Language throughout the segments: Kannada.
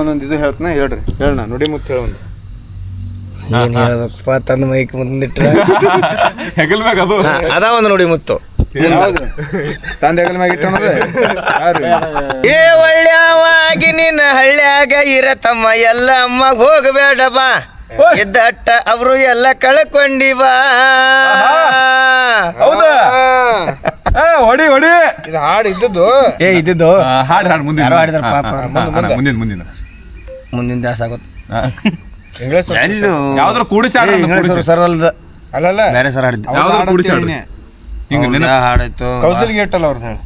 ಒಂದೊಂದು ಇದು ಹೇಳ್ತಾನ ಹೇಳ್ರಿ ಹೇಳ ನುಡಿ ಮುತ್ತು ಹೇಳ ಒಂದು ಏನ್ ಹೇಳ್ಬೇಕಪ್ಪ ತನ್ನ ಮೈಕ್ ಮುಂದಿಟ್ರೆ ಹೆಗಲ್ ಮ್ಯಾಗ ಅದು ಅದ ಒಂದು ನೋಡಿ ಮುತ್ತು ತಂದೆ ಹೆಗಲ ಮ್ಯಾಗ ಇಟ್ಟೋಣದ ಏ ಒಳ್ಳೆವಾಗಿ ನಿನ್ನ ಹಳ್ಳ್ಯಾಗ ಇರತಮ್ಮ ಎಲ್ಲ ಅಮ್ಮಗ್ ಹೋಗಬೇಡ ಬಾ ಇದ್ದಟ್ಟ ಅವರು ಎಲ್ಲ ಕಳ್ಕೊಂಡಿ ಬಾ. ಹೌದಾ ಹೊಡಿ ಹೊಡಿ ಇದು ಹಾಡು ಇದ್ದದ್ದು ಏ ಇದ್ದಿದ್ದು ಹಾಡು ಹಾಡು ಮುಂದಿನ ಯಾರೋ ಹಾಡಿದಾರ ಪಾಪ. ಮುಂದಿನ ಮುಂದಿನ ಮುಂದಿನ ದಾಸ ಆಗುತ್ತೆ ಇಂಗ್ಲಿಷ್ ಯಾವ್ದಾರು ಕೂಡಿಸಿ ಹಾಡು ಸರ್ ಅಲ್ದ ಅಲ್ಲಲ್ಲ ಬೇರೆ ಸರ್ ಹಾಡಿದ್ದು ಯಾವ್ದಾರು ಕೂಡಿಸಿ ಹಾಡು ಹಿಂಗ ಹಾಡಾಯ್ತು ಕೌಸಲ್ಗೆ ಇಟ್ಟಲ್ಲ ಅವ್ರದ್ದು ಹೇಳ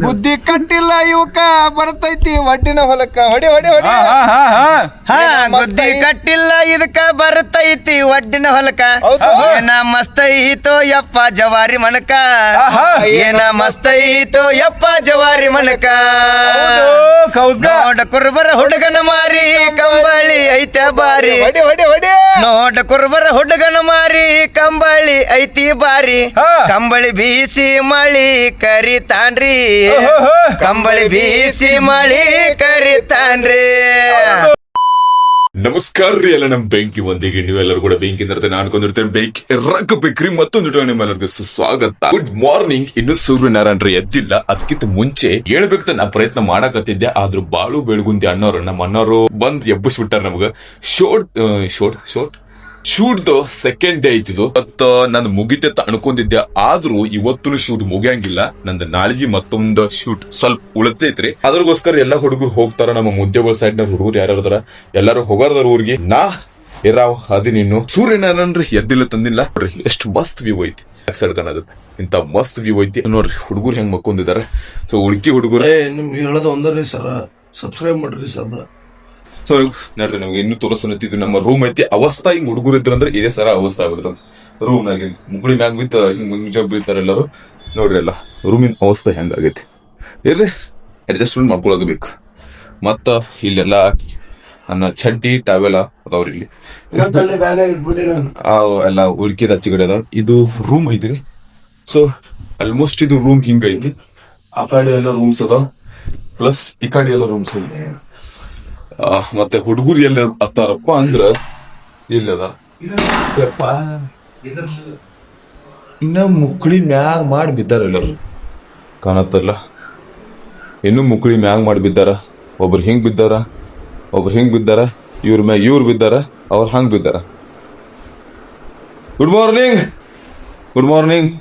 ಬುದ್ಧಿ ಕಟ್ಟಿಲ್ಲ ಇವಕ್ಕ ಬರ್ತೈತಿ ಒಡ್ಡಿನ ಹೊಲಕ್ಕ ಹೊಡಿ ಹೊಡಿ ಹೊಡಿ ಬುದ್ಧಿ ಕಟ್ಟಿಲ್ಲ ಇದಕ್ಕ ಬರ್ತೈತಿ ಒಡ್ಡಿನ ಹೊಲಕ ಏನ ಮಸ್ತೈತೋ ಯಪ್ಪ ಜವಾರಿ ಮನಕ ಏನ ಮಸ್ತೈತೋ ಯಪ್ಪ ಜವಾರಿ ಮನಕ ನೋಡ ಕುರ್ಬರ ಹುಡುಗನ ಮಾರಿ ಕಂಬಳಿ ಐತೆ ಬಾರಿ ಹೊಡಿ ಹೊಡಿ ಹೊಡಿ ನೋಡ ಕುರ್ಬರ ಹುಡುಗನ ಮಾರಿ ಕಂಬಳಿ ಐತಿ ಬಾರಿ ಕಂಬಳಿ ಬೀಸಿ ಮಳಿ ಕರಿತಾನ್ರಿ ಕಂಬಳಿ ಬೀಸಿ ಮಳಿ ಕರಿತಾನ್ರಿ. ನಮಸ್ಕಾರ ರೀ ಎಲ್ಲ ನಮ್ಮ ಬೆಂಕಿ ಒಂದಿಗೆ ನೀವೆಲ್ಲರೂ ಕೂಡ ಬೆಂಕಿ ಇರ್ತೇನೆ ಅನ್ಕೊಂಡಿರ್ತೇನೆ ಬೆಂಕಿ ಬೇಕ್ರಿ ಮತ್ತೊಂದು ನಿಮ್ಮೆಲ್ಲರಿಗೂ ಸುಸ್ವಾಗತ. Good morning. ಇನ್ನು ಸೂರ್ಯನಾರಾಯಣರು ಎದ್ದಿಲ್ಲ, ಅದಕ್ಕಿಂತ ಮುಂಚೆ ಹೇಳ್ಬೇಕಂತ ನಾ ಪ್ರಯತ್ನ ಮಾಡಕತ್ತಿದ್ದೆ. ಆದ್ರೂ ಬಾಳು ಬೆಳಗುಂದಿ ಅಣ್ಣವ್ರು ನಮ್ಮ ಅಣ್ಣವರು ಬಂದ್ ಎಬ್ಬಿಸ್ಬಿಟ್ಟಾರ ನಮ್ಗ. ಶೂಟ್ ಸೆಕೆಂಡ್ ಡೇ ಐತಿದು. ಇವತ್ತು ನಾನು ಮುಗಿತೆ ಅನ್ಕೊಂಡಿದ್ದೆ, ಆದ್ರೂ ಇವತ್ತು ಶೂಟ್ ಮುಗಿಯಂಗಿಲ್ಲ. ನಂದು ನಾಳೆಗೆ ಮತ್ತೊಂದು ಶೂಟ್ ಸ್ವಲ್ಪ ಉಳಿತೈತ್ರಿ. ಅದ್ರಗೋಸ್ಕರ ಎಲ್ಲಾ ಹುಡುಗರು ಹೋಗ್ತಾರ. ನಮ್ಮ ಮುದ್ದೆಗಳ ಸೈಡ್ ನ ಹುಡುಗರು ಯಾರ್ಯಾರ ಎಲ್ಲಾರು ಹೋಗಾರದಾರ ಊರಿಗೆ. ನಾ ಇರಾವ್ ಅದಿನಿನ್ನು ಸೂರ್ಯನಾರಾಯಣ್ರಿ ಎದ್ದಿಲ್ಲ ತಂದಿಲ್ಲ. ನೋಡ್ರಿ ಎಷ್ಟು ಮಸ್ತ್ ವ್ಯೂ ಐತಿ ಸೈಡ್ ಕಾಣದ. ಇಂತ ಮಸ್ತ್ ವ್ಯೂ ಐತಿ ನೋಡ್ರಿ. ಹುಡುಗರು ಹೆಂಗ್ ಮಕ್ಕೊಂಡಿದಾರ. ಸೊ ಉಳ್ಕಿ ಹುಡುಗರು ನಿಮ್ಗೆ ಹೇಳೋದು ಒಂದರಿ ಸರ್, ಸಬ್ಸ್ಕ್ರೈಬ್ ಮಾಡ್ರಿ ಸರ್. ಸೊ ನೋಡ್ರಿ ನಮ್ಗೆ ಇನ್ನೂ ತೋರಿಸ್ತಿದ್ದು ನಮ್ಮ ರೂಮ್ ಐತಿ. ಅವಸ್ಥಾ ಹಿಂಗ್ ಹುಡುಗರು ಇದ್ರಂದ್ರೆ ಇದೇ ಸರ ಅವಸ್ಥಾ ಆಗ್ಬಿಡ್ತದ. ರೂಮ್ ನಾಗ ಮುಗುಳಿ ಮ್ಯಾಗ ಬಿತ್ತ ಹಿಂಗ್ ಮುಂಜಾಗ ಬೀಳ್ತಾರ ಎಲ್ಲರೂ. ನೋಡ್ರಿ ಎಲ್ಲ ರೂಮಿನ ಅವಸ್ಥೆ ಹೆಂಗಾಗೈತಿ. ಇರ್ರಿ ಅಡ್ಜಸ್ಟ್ಮೆಂಟ್ ಮಾಡ್ಕೊಳಬೇಕು. ಮತ್ತ ಇಲ್ಲೆಲ್ಲ ನನ್ನ ಚಡ್ಡಿ ಟಾವೆಲ ಅದಾವ್ರಿ. ಇಲ್ಲಿ ಎಲ್ಲ ಉಳ್ಕಿದ ಹಚ್ಚಿಗಡೆ ಅದಾವ. ಇದು ರೂಮ್ ಐತ್ರಿ. ಸೊ ಆಲ್ಮೋಸ್ಟ್ ಇದು ರೂಮ್ ಹಿಂಗ ಐತಿ. ಆ ಕಡೆ ಎಲ್ಲ ರೂಮ್ಸ್ ಅದಾವ, ಪ್ಲಸ್ ಈ ಕಡೆ ಎಲ್ಲ ರೂಮ್ಸ್ ಅದಾವ. ಮತ್ತೆ ಹುಡುಗರು ಎಲ್ಲ ಹತ್ತಾರಪ್ಪ ಅಂದ್ರ ಇಲ್ಲದ ಇನ್ನ ಮುಕ್ಳಿ ಮ್ಯಾಗ ಮಾಡಿ ಬಿದ್ದಾರ ಎಲ್ಲರು ಕಾಣತ್ತಲ್ಲ. ಇನ್ನು ಮುಕ್ಳಿ ಮ್ಯಾಗ ಮಾಡಿ ಬಿದ್ದಾರ. ಒಬ್ರು ಹಿಂಗ್ ಬಿದ್ದಾರ, ಒಬ್ರು ಹಿಂಗ್ ಬಿದ್ದಾರ, ಇವ್ರ ಮ್ಯಾಗ ಇವ್ರು ಬಿದ್ದಾರ, ಅವ್ರ ಹಂಗ್ ಬಿದ್ದಾರ. Good morning. Good morning.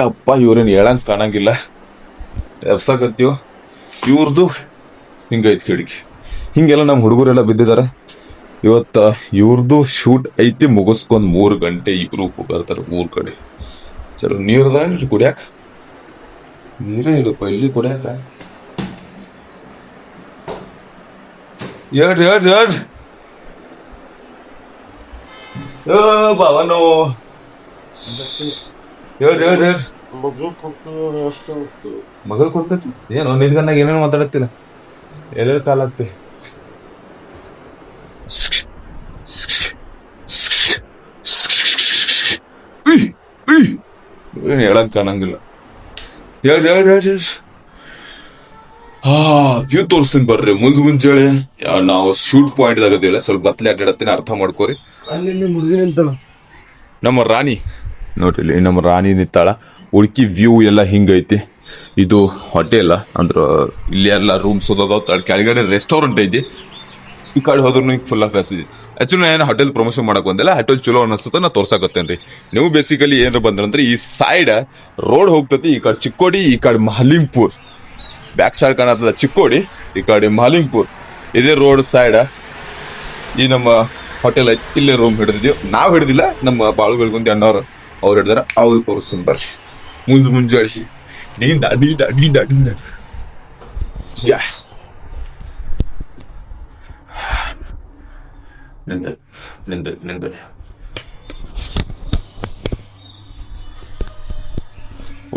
ಅಪ್ಪ ಇವ್ರೇನ್ ಹೇಳಂಗ್ ಕಾಣಂಗಿಲ್ಲ. ಎಬ್ಸಾಕತ್ತೀವ. ಇವ್ರದು ಹಿಂಗೈತಿ ಕಿಡಿಕಿ. ಹಿಂಗೆಲ್ಲ ನಮ್ಮ ಹುಡುಗರೆಲ್ಲ ಬಿದ್ದಿದಾರ. ಇವತ್ತ ಇವ್ರದು ಶೂಟ್ ಐತಿ. ಮುಗಿಸ್ಕೊಂಡ್ 3 ಗಂಟೆ ಇಬ್ರು ಹೋಗಾರ್ತಾರ ಊರ್ ಕಡೆ. ಚಲೋ ನೀರ್ದ ಕುಡಿಯಾಕ ನೀರೇ ಇಡಪ್ಪ ಇಲ್ಲಿ ಕುಡಿಯಾಕ. ಹೇಳ್ರಿ ಹೇಳ್ರಿ ಹೇಳ್ರಿ. ಬಾವನು ಹೇಳ್ರಿ ಹೇಳ್ರಿ ಹೇಳ್ರಿ. ಮಗಳು ಕೊಡ್ತೈತಿ ಏನು ನಿನ್ಗನ್ನಾಗ ಏನೇನು ಮಾತಾಡತ್ತಿಲ್ಲ. ಎಲ್ಲೆಲ್ಲ ಕಾಲಾಗ್ತಿ ಹೇಳಕ್ ಕಾಣಂಗಿಲ್ಲ. ಹೇಳ್ರಿ ಹೇಳ್ರಿ ಹೇಳ್ರಿ. ವ್ಯೂ ತೋರಿಸ್ತೀನಿ ಬರ್ರಿ. ಮುಂಜಾನೆ ನಾವು ಶೂಟ್ ಪಾಯಿಂಟ್ ಆಗದಿಲ್ಲ. ಸ್ವಲ್ಪ ಬತ್ಲೆ ಅಡ್ಡಾಡತ್ತೀನಿ, ಅರ್ಥ ಮಾಡ್ಕೋರಿ. ನಮ್ಮ ರಾಣಿ ನೋಡ್ರಿ, ನಮ್ಮ ರಾಣಿ ನಿಂತಾಳ. ಉಳ್ಕಿ ವ್ಯೂ ಎಲ್ಲ ಹಿಂಗೈತಿ. ಇದು ಹೋಟೆಲ್ ಅಂದ್ರ ಇಲ್ಲಿ ಎಲ್ಲ ರೂಮ್ಸ್ ಅದಾವ. ಕೆಳಗಡೆ ರೆಸ್ಟೋರೆಂಟ್ ಐತಿ. ಈ ಕಡೆ ಹೋದ್ರು ಫುಲ್ ಆಫ್ ಫೆಸಿಲಿಟಿ. ಆಕ್ಚುಲಿ ನಾನು ಹೋಟೆಲ್ ಪ್ರಮೋಷನ್ ಮಾಡಕ್ ಬಂದಿಲ್ಲ. ಹೋಟೆಲ್ ಚಲೋ ಅನಿಸ್ತದ, ನಾ ತೋರ್ಸಾಕತ್ತೇನ್ರಿ. ನೀವು ಬೇಸಿಕಲಿ ಏನಾರ ಬಂದ್ರಂದ್ರೆ ಈ ಸೈಡ್ ರೋಡ್ ಹೋಗ್ತತಿ. ಈ ಕಡೆ ಚಿಕ್ಕೋಡಿ, ಈ ಕಡೆ ಮಹಲಿಂಗ್ಪುರ್. ಬ್ಯಾಕ್ ಸೈಡ್ ಕಾಣತ್ತದ ಚಿಕ್ಕೋಡಿ, ಈ ಕಡೆ ಮಹಲಿಂಗ್ಪುರ್. ಇದೇ ರೋಡ್ ಸೈಡ್ ಈ ನಮ್ಮ ಹೋಟೆಲ್ ಐತಿ. ಇಲ್ಲೇ ರೂಮ್ ಹಿಡಿದಿದ್ದೀವಿ. ನಾವ್ ಹಿಡಿದಿಲ್ಲ, ನಮ್ಮ ಬಾಳು ಬೆಳಗುಂದಿ ಅಣ್ಣವ್ರು ಅವ್ರು ಹಿಡಿದಾರ. ಅವ್ರಿಗೆ ತೋರಿಸ್ತೀನಿ ಬರ್ರಿ. ಮುಂಜಾನೆ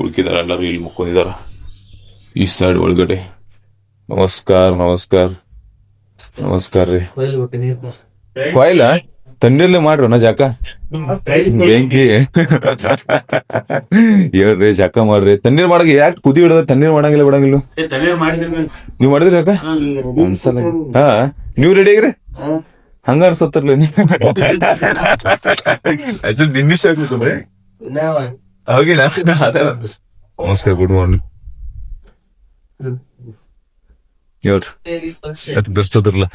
ಉಳ್ಕಿದಾರ ಎಲ್ಲರೂ ಇಲ್ಲಿ ಮುಕ್ಕೊಂಡಿದಾರ ಈ ಸೈಡ್ ಒಳಗಡೆ. ನಮಸ್ಕಾರ ನಮಸ್ಕಾರ ನಮಸ್ಕಾರ ರೀ. ಕೊಯ್ಲ ತಣ್ಣೀರ್ಲೆ ಮಾಡ್ರಿ ನಾ ಜಾಕ ಬೆಂಕಿ ಹೇಳ್ರಿ ಜಾಕ ಮಾಡ್ರಿ ತಣ್ಣೀರ್ ಮಾಡಕ್ ಯಾಕೆ ಕುದಿ ಹಿಡದ ತಣ್ಣೀರ್ ಮಾಡಂಗಿಲ್ಲ ಬಿಡಂಗಿಲ್ಲ ನೀವ್ ಮಾಡಿದ್ರಿ ಜಾಕ ಅನ್ಸಲ್ಲ ಹಾ ನೀವ್ ರೆಡಿ ಆಗ್ರಿ ಹಂಗ ಅನ್ಸತ್ತರ್ಲಿ ನಿನ್ನಿಷ್ಟ ಹೋಗಿಲ್ಲ ನಮಸ್ಕಾರ ಗುಡ್ ಮಾರ್ನಿಂಗ್ ಹೇಳ್ರಿ ಅದು ಬೆರ್ಸೋದ್ರಲ್ಲ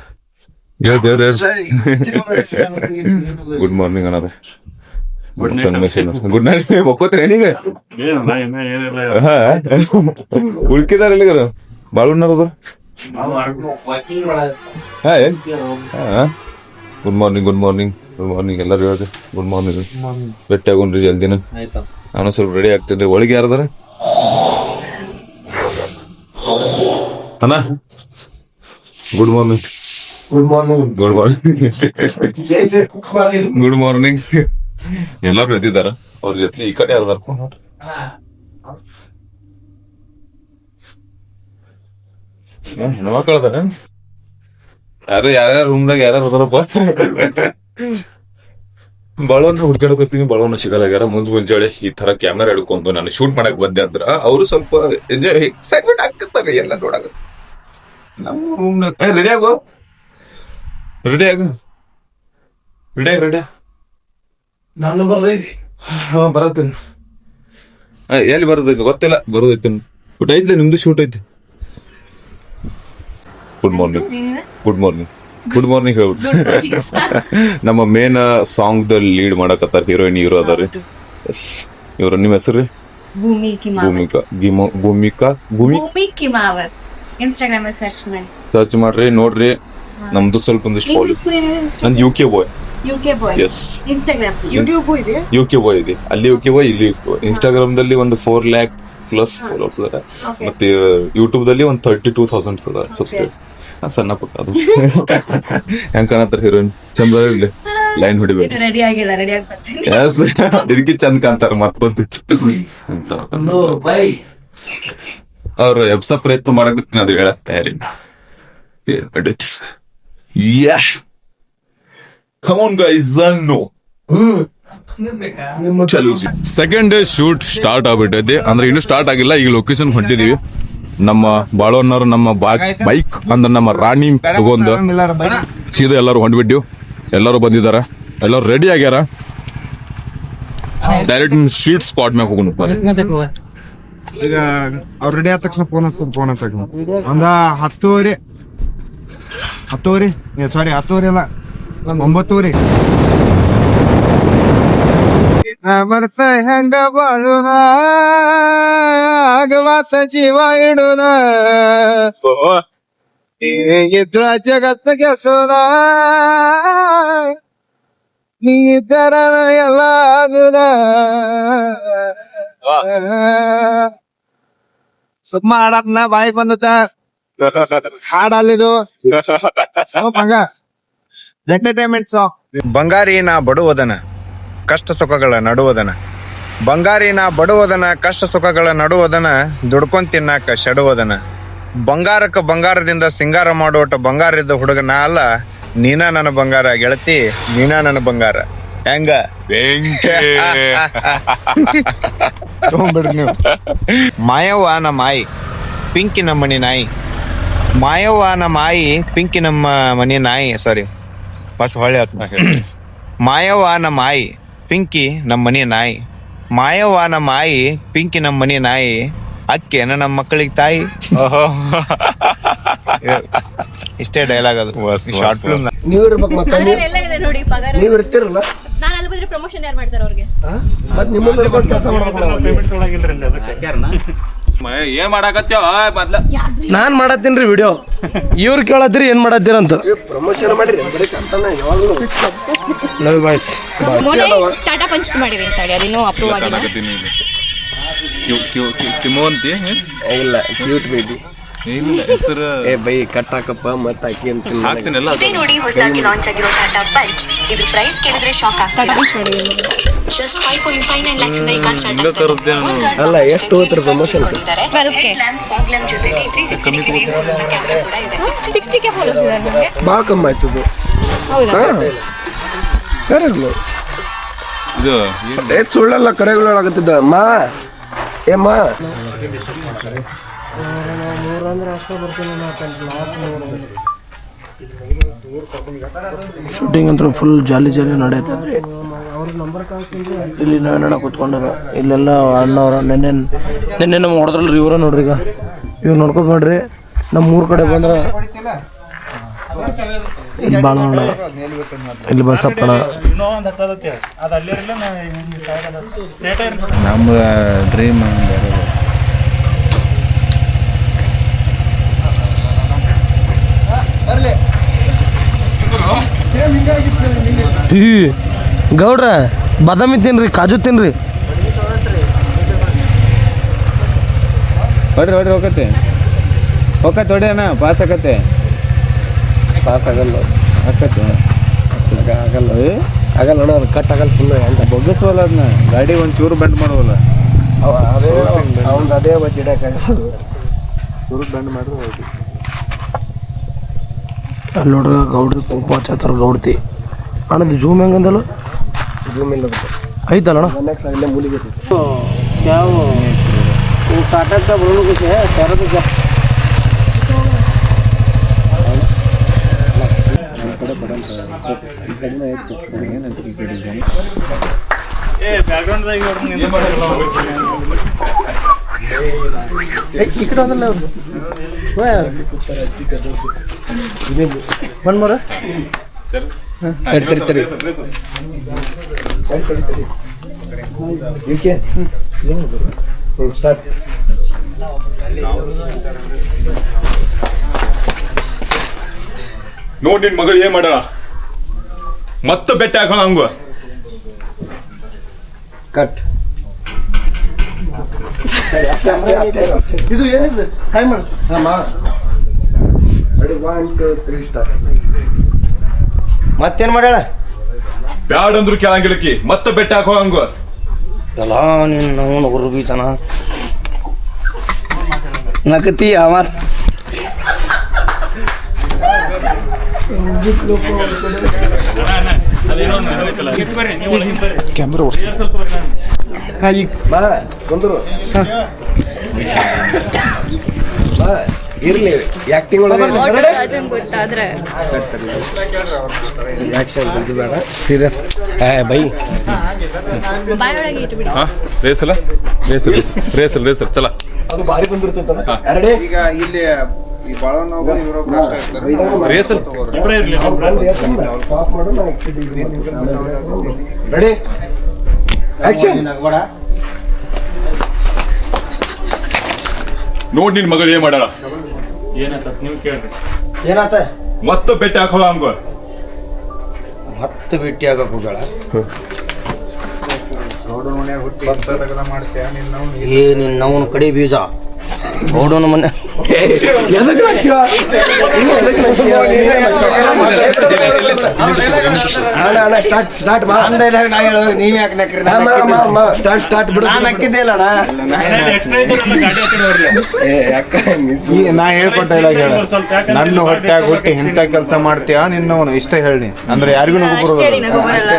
ಗುಡ್ ಮಾರ್ನಿಂಗ್ ಅನ್ನೋದು ಗುಡ್ ನೈಟ್ ಒಕ್ಕೋತೀರ ಏನೀಗ ಉಳ್ಕಿದಾರ ಎಲ್ಲಿಗಾರ ಬಾಳುಣ್ಣವ್ರು ಹಾ ಏನ್ good morning good morning good morning ಎಲ್ಲರೂ ಹೇಳ್ರಿ ಗುಡ್ ಮಾರ್ನಿಂಗ್ ಭೇಟಿ ಆಗೋಣ್ರಿ ಜಲ್ದಿನ ನಾನು ಸ್ವಲ್ಪ ರೆಡಿ ಆಗ್ತೀನಿ ಒಳಗೆ ಯಾರದಾರ ಅಣ್ಣ good morning good morning good morning good morning ಎಲ್ಲರೂ ಎದ್ದಿದಾರ ಅವ್ರ ಜೊತೆ ಈ ಕಡೆ ಯಾರದಾರ ಹೆಣ್ಮಕ್ಳು ಅದಾರ ಯಾರ್ಯಾರ ರೂಮ್ದಾಗ ಯಾರ್ಯಾರು ಅದಾರಪ್ಪ ಬಳವನ್ನ ಹುಡ್ಕಾಡಕತ್ತೀನಿ ಬಳವನ್ನ ಸಿಗಲಾಗ್ಯಾರ ಮುಂಜಾನೆ ಈ ತರ ಕ್ಯಾಮ್ರಾ ಹಿಡ್ಕೊಂಡು ನಾನು ಶೂಟ್ ಮಾಡಕ್ ಬಂದೆ ಅಂದ್ರ ಅವರು ಸ್ವಲ್ಪ ಎಂಜಾಯ್ ಎಕ್ಸೈಟ್ಮೆಂಟ್ ಆಗ್ತಾರೆ ಎಲ್ಲ ನೋಡಕತ್ತ ನಮ್ಮ ರೂಮ್ನಾಗ ರೆಡಿ ಆಗು ರೆಡಿ ಆಗು ರೆಡಿ ನಾನು ಬರ್ದೈತಿ ಹಾ ಬರತ್ತೀನಿ ಎಲ್ಲಿ ಬರೋದೈತಿ ಗೊತ್ತಿಲ್ಲ ಬರೋದೈತಿ ಊಟ ಐತ್ಲೆ ನಿಮ್ದು ಶೂಟ್ ಐತಿ good morning good morning good morning ಹೇಳ್ಬಿಟ್ಟು ನಮ್ಮ ಮೇನ್ ಸಾಂಗ್ ದ ಲೀಡ್ ಮಾಡಕತ್ತಾರ ಹೀರೋಯಿನ್ ಹೀರೋ ಅದಾರಿ ಎಸ್ ಇವ್ರ ನಿಮ್ಮ ಹೆಸರು ಭೂಮಿ ಭೂಮಿಕಾ ಕಿಮಾವತ್ ಇನ್ಸ್ಟಾಗ್ರಾಮ್ ಅಲ್ಲಿ ಸರ್ಚ್ ಮಾಡಿ ಸರ್ಚ್ ಮಾಡ್ರಿ ನೋಡ್ರಿ ನಮ್ದು ಸ್ವಲ್ಪ ಒಂದಿಷ್ಟು ಫಾಲೋ ನಂದು UK boys Instagram YouTube ಇದೆ ಯುಕೆ ಬಾಯ್ ಇದೆ ಅಲ್ಲಿ ಯುಕೆ ಬಾಯ್ ಇಲ್ಲಿ ಇನ್ಸ್ಟಾಗ್ರಾಮ್ ದಲ್ಲಿ ಒಂದು 4 lakh ಪ್ಲಸ್ ಫಾಲೋವರ್ಸ್ ಅದಾರ ಮತ್ತೆ ಯೂಟ್ಯೂಬ್ ದಲ್ಲಿ ಒಂದು 32,000 ಅದಾರ ಸಬ್ಸ್ಕ್ರೈಬ್ ಸಣ್ಣ ಪುಟ್ಟ ಅದು ಹೆಂಗ್ ಕಾಣತ್ತಾರ ಹೀರೋಯಿನ್ ಚಂದ ಇರ್ಲಿ ಲೈನ್ ಹೊಡಿಬೇಕು ರೆಡಿ ಆಗಿಲ್ಲ ರೆಡಿ ಆಗಿ ಬರ್ತೀನಿ ಎಸ್ ಇದಕ್ಕೆ ಚಂದ ಕಾಣ್ತಾರ ಮತ್ತೊಂದಿಟ್ಟು ಅಂತ ಅವ್ರು ಎಬ್ಸ ಪ್ರಯತ್ನ ಮಾಡಕತ್ತೀನಿ ಅದು ಹೇಳಕ್ ತಯಾರಿಲ್ಲ Come on guys, no. Second day shoot start ಆಗ್ಬಿಟ್ಟೈತಿ ಅಂದ್ರೆ ಇನ್ನು ಸ್ಟಾರ್ಟ್ ಆಗಿಲ್ಲ ಈಗ ಲೊಕೇಶನ್ ಹೊಂಟಿದೀವಿ ನಮ್ಮ ಬಾಳವನ್ನವ್ರು ನಮ್ಮ ಬೈಕ್ ಅಂದ್ರೆ ನಮ್ಮ ರಾಣಿ ತಗೊಂಡು ಸೀದಾ ಎಲ್ಲರೂ ಹೊಂಟ್ಬಿಟ್ಟಿವ್ ಎಲ್ಲರೂ ಬಂದಿದಾರ ಎಲ್ಲರೂ ರೆಡಿ ಆಗ್ಯಾರ ಡೈರೆಕ್ಟ್ ಶೂಟ್ ಸ್ಪಾಟ್ ಮ್ಯಾಗ ಹೋಗೋಣ ಈಗ ಅವ್ರು ರೆಡಿ ಆದ ತಕ್ಷಣ ಫೋನ್ ಹಚ್ತಾರೆ ಒಂದ 10:30 ಅಲ್ಲ 9:00 ಬರ್ತ ಹೆಂಗ ಬಾಳುನ ಆಗವಾತ ಜೀವ ಇಡುನ ಇದ್ರ ಜಗತ್ತ ಗೆಸೋನ ನೀ ಇದ್ದರ ಎಲ್ಲ ಆಗುದ ಸುಮ್ಮ ಹಾಡತ್ನ ಬಾಯಿ ಬಂದತ ಹಾಡಲ್ಲಿದು ಹಂಗ ಎಂಟರ್ಟೈನ್ಮೆಂಟ್ ಸಾಂಗ್ ಬಂಗಾರಿನ ಬಡುವದನ ಕಷ್ಟ ಸುಖಗಳ ನಡುವದನ ಬಂಗಾರಿನ ಬಡುವದನ ಕಷ್ಟ ಸುಖಗಳ ನಡುವದನ ದುಡ್ಕೊಂಡ್ ತಿನ್ನಾಕ ಶಡುವದನ ಬಂಗಾರಕ್ಕ ಬಂಗಾರದಿಂದ ಸಿಂಗಾರ ಮಾಡೋಟ ಬಂಗಾರದ ಹುಡುಗನ ಅಲ್ಲ ನೀನ ನನ್ನ ಬಂಗಾರ ಗೆಳತಿ ನೀನ ನನ್ನ ಬಂಗಾರ ಹೆಂಗ ತಗೊಂಡ್ಬಿಡ್ರಿ ನೀವು ಮಾಯವ್ವ ನಮ್ಮ ಆಯಿ ಪಿಂಕಿ ನಮ್ಮ ಮನಿ ನಾಯಿ ಮಾಯವ್ವ ನಮ್ಮ ಆಯಿ ಪಿಂಕಿ ನಮ್ಮ ಮನಿ ನಾಯಿ ಸಾರಿ ಬಸ್ ಹೊಳ್ಳಿ ಆತ್ಮ ಮಾಯವ್ವ ನಮ್ಮ ಆಯಿ ಪಿಂಕಿ ನಮ್ಮ ಮನಿ ನಾಯಿ ಮಾಯವ್ವ ನಮ್ಮ ಆಯಿ ಪಿಂಕಿ ನಮ್ಮ ಮನಿ ನಾಯಿ ಅಕ್ಕೇನ ನಮ್ಮ ಮಕ್ಕಳಿಗೆ ತಾಯಿ ಇಷ್ಟೇ ಡೈಲಾಗ್ ಅದು ಶಾರ್ಟ್ ಫಿಲ್ಮ್ ನೀವ್ ಇರ್ಬೇಕು ಮತ್ತೆ ಎಲ್ಲ ಇದೆ ನೋಡಿ ಪಗಾರ ನೀವ್ ಇರ್ತಿರಲ್ಲ ನಾನು ಅಲ್ಲಿ ಬಂದ್ರೆ ಪ್ರಮೋಷನ್ ಯಾರು ಮಾಡ್ತಾರೆ ಅವ್ರಿಗೆ ಮತ್ ನಿಮ್ಮ ನೋಡ್ಕೊಂಡು ಕೆಲಸ ಮಾಡ್ಬೇಕು ಏನ್ ಮಾಡಾಕತ್ಯ ಮೊದ್ಲ ನಾನ್ ಮಾಡತ್ತೀನ್ರಿ ವಿಡಿಯೋ ಇವ್ರು ಕೇಳತ್ತೀರಿ ಏನ್ ಮಾಡತ್ತೀರ ಅಂತ ಪ್ರಮೋಷನ್ ಮಾಡಿರಿ ಬರೀ ಚಂತನ ಯಾವಾಗಲೂ ಲವ್ ಬಾಯ್ಸ್ ಮೊನ್ನೆ ಟಾಟಾ ಪಂಚತ್ ಮಾಡಿದೆ ಅಂತ ಹೇಳಿ ಅದಿನ್ನೂ ಅಪ್ರೂವ್ ಆಗಿಲ್ಲ ಕಿಮೋ ಅಂತಿ ಇಲ್ಲ ಕ್ಯೂಟ್ ಬೇಬಿ ಇಲ್ಲ ಹೆಸರು ಏ ಬೈ ಕಟ್ ಹಾಕಪ್ಪ ಮತ್ತ ಹಾಕಿ ಅಂತ ಹಾಕ್ತೀನಲ್ಲ ಇದೇ ನೋಡಿ ಹೊಸದಾಗಿ ಲಾಂಚ್ ಆಗಿರೋ ಟಾಟಾ ಪಂಚ್ ಇದ್ರ ಪ್ರೈಸ್ ಕೇಳಿದ್ರೆ ಶಾಕ್ ಆಗ್ತೀರಾ ಜಸ್ಟ್ 5.59 lakhs ಇಂದ ಈ ಕಾರ್ ಸ್ಟಾರ್ಟ್ ಆಗ್ತಿದೆ ಅಲ್ಲ ಎಷ್ಟು ತಗೋತಾರೆ promotion 12K lamp fog lamp ಜೊತೆಗೆ 360 ಡಿಗ್ರಿ ವ್ಯೂಸ್ ಇರುವಂತ ಕ್ಯಾಮೆರಾ ಕೂಡ ಇದೆ 60K ಫಾಲೋವರ್ಸ್ ಇದ್ದಾರೆ ನನಗೆ ಭಾಳ ಕಮ್ಮಿ ಆಯ್ತು ಇದು ಹೌದಾ ಕರೆಗಳು ಇದು ಸುಳ್ಳಲ್ಲ ಕರೆಗಳು ಆಗತ್ತಿದ್ದ ಮಾ ಏಮ್ಮ ಶೂಟಿಂಗ್ ಅಂತೂ ಫುಲ್ ಜಾಲಿ ನಡೆಯುತ್ತೆ ಇಲ್ಲಿ ನಾವೆಲ್ಲ ಕೂತ್ಕೊಂಡಾರ ಇಲ್ಲೆಲ್ಲ ಅಣ್ಣವ್ರ ನೆನ್ನೆ ನಮ್ಮ ಹೊಡೆದ್ರಲ್ರಿ ಇವ್ರ ನೋಡ್ರಿ ಈಗ ಇವ್ರು ನೋಡ್ಕೊಬೇಡ್ರಿ ನಮ್ಮ ಊರ ಕಡೆ ಬಂದ್ರೆ ಇಲ್ಲಿ ಬಾಳಣ್ಣ ಇಲ್ಲಿ ಬಸಪ್ಪಣ ನಮ್ಮ ಡ್ರೀಮ್ ಗೌಡ್ರ ಬಾದಾಮಿ ತಿನ್ರಿ ಕಾಜು ತಿನ್ರಿ ಹೊಡ್ರಿ ಹೋಗತ್ತೆ ಹೊಡಿ ಅಣ್ಣ ಪಾಸ್ ಆಗತ್ತೆ ಪಾಸ್ ಆಗಲ್ಲ ಆಗತ್ತೆ ಆಗಲ್ಲ ಅಣ್ಣ ಅದು ಕಟ್ ಆಗಲ್ಲ ಫುಲ್ ಅಂತ ಬಗ್ಗಿಸ್ವಲ್ಲ ಅದನ್ನ ಗಾಡಿ ಒಂಚೂರು ಬೆಂಡ್ ಮಾಡುವಲ್ಲ ಅವ್ನು ಅದೇ ಬಜ್ಜಿಡಕ್ಕೆ ಚೂರು ಬೆಂಡ್ ಮಾಡಿದ್ರೆ ಹೋಗಿ ಅಲ್ಲಿ ನೋಡ್ರಿ ಗೌಡ್ರಿ ಕುಂಕುಮ ಚಾತರ ಗೌಡ್ತಿ ಅಣ್ಣದು ಜೂಮ್ ಹೆಂಗಂದಲ್ಲ ಜೂಮ್ ಇಲ್ಲ ಐತಲ್ಲ ಅಣ್ಣ ನೆಕ್ಸ್ಟ್ ಅಲ್ಲೇ ಮೂಲಿಗೆ ಯಾವ ಕಾಟಕ್ಕ ಬರೋದಕ್ಕೆ ತರೋದಕ್ಕೆ ಈ ಕಡೆ ಅದಲ್ಲ ಬಂದ್ ಮಾರ ತಡಿ ಸ್ಟಾರ್ಟ್ ನೋಡ್ ನಿನ್ ಮಗಳು ಏನ್ ಮಾಡಾಳ ಮತ್ತೆ ಬೆಟ್ಟ ಹಾಕೋಣ ಹಂಗ ಕಟ್ ಇದು ಏನಿದೆ ಹಾಯ್ ಮಾಡು ರೆಡಿ 1 2 3 ಸ್ಟಾರ್ಟ್ ಮತ್ತೇನ್ ಮಾಡ್ಯಾಳ ಬ್ಯಾಡ್ ಅಂದ್ರು ಕೇಳಂಗಿಲ್ಲಕಿ ಮತ್ತೆ ಬೆಟ್ಟ ಹಾಕೋ ಹಂಗ ಎಲ್ಲ ನೀನು ಹುರು ಬೀಚನ ನಕತಿ ಅವ ಕ್ಯಾಮ್ರಾ ಬಾ ಬಂದರು ಬಾ ಇರ್ಲಿ ಆಕ್ಟಿಂಗ್ ಒಳಗೆ ರಾಜಂಗ್ ಗೊತ್ತಾದ್ರೆ ಆಕ್ಷನ್ ಇದು ಬೇಡ ಸೀರಿಯಸ್ ಬೈ ಬಾಯೊಳಗೆ ಇಟ್ಬಿಡಿ ರೇಸಲ್ ಚಲ ಅದು ಬಾರಿ ಬಂದಿರ್ತೈತೆ ಈಗ ಇಲ್ಲಿ ಈ ಬಾಳಣ್ಣ ರೇಸಲ್ ರೆಡಿ ಆಕ್ಷನ್ ನೋಡ್ ನಿನ್ ಮಗಳು ಏನ್ ಮಾಡಾಳ ಏನಾತ ಮತ್ತೆ ಬೆಟ್ಟ ಹಾಕೋ ಹಂಗ ಮತ್ತೆ ಭೇಟಿ ಆಗಕ್ ಹೋಗ್ಯಾಳ ಏ ನಿನ್ನವನ ಕಡೆ ಬೀಜ ಗೌಡನ ಮನೆ ಸ್ಟಾರ್ಟ್ ನೀವ್ ಯಾಕೆ ನಕ್ರಿ ಸ್ಟಾರ್ಟ್ ಬಿಡು ನಾನು ನಕ್ಕಿದ್ದೆ ಇಲ್ಲ ನಾ ಹೇಳ್ಕೊಟ್ಟ ಇಲ್ಲ ಹೇಳ ನನ್ನ ಹೊಟ್ಟೆಯಾಗ ಹುಟ್ಟಿ ಇಂಥ ಕೆಲಸ ಮಾಡ್ತೀಯ ನಿನ್ನವನು ಇಷ್ಟ ಹೇಳಿ ಅಂದ್ರೆ ಯಾರಿಗೂ ಅಷ್ಟೇ ಹೇಳಿ ನಗು ಬರಲ್ಲ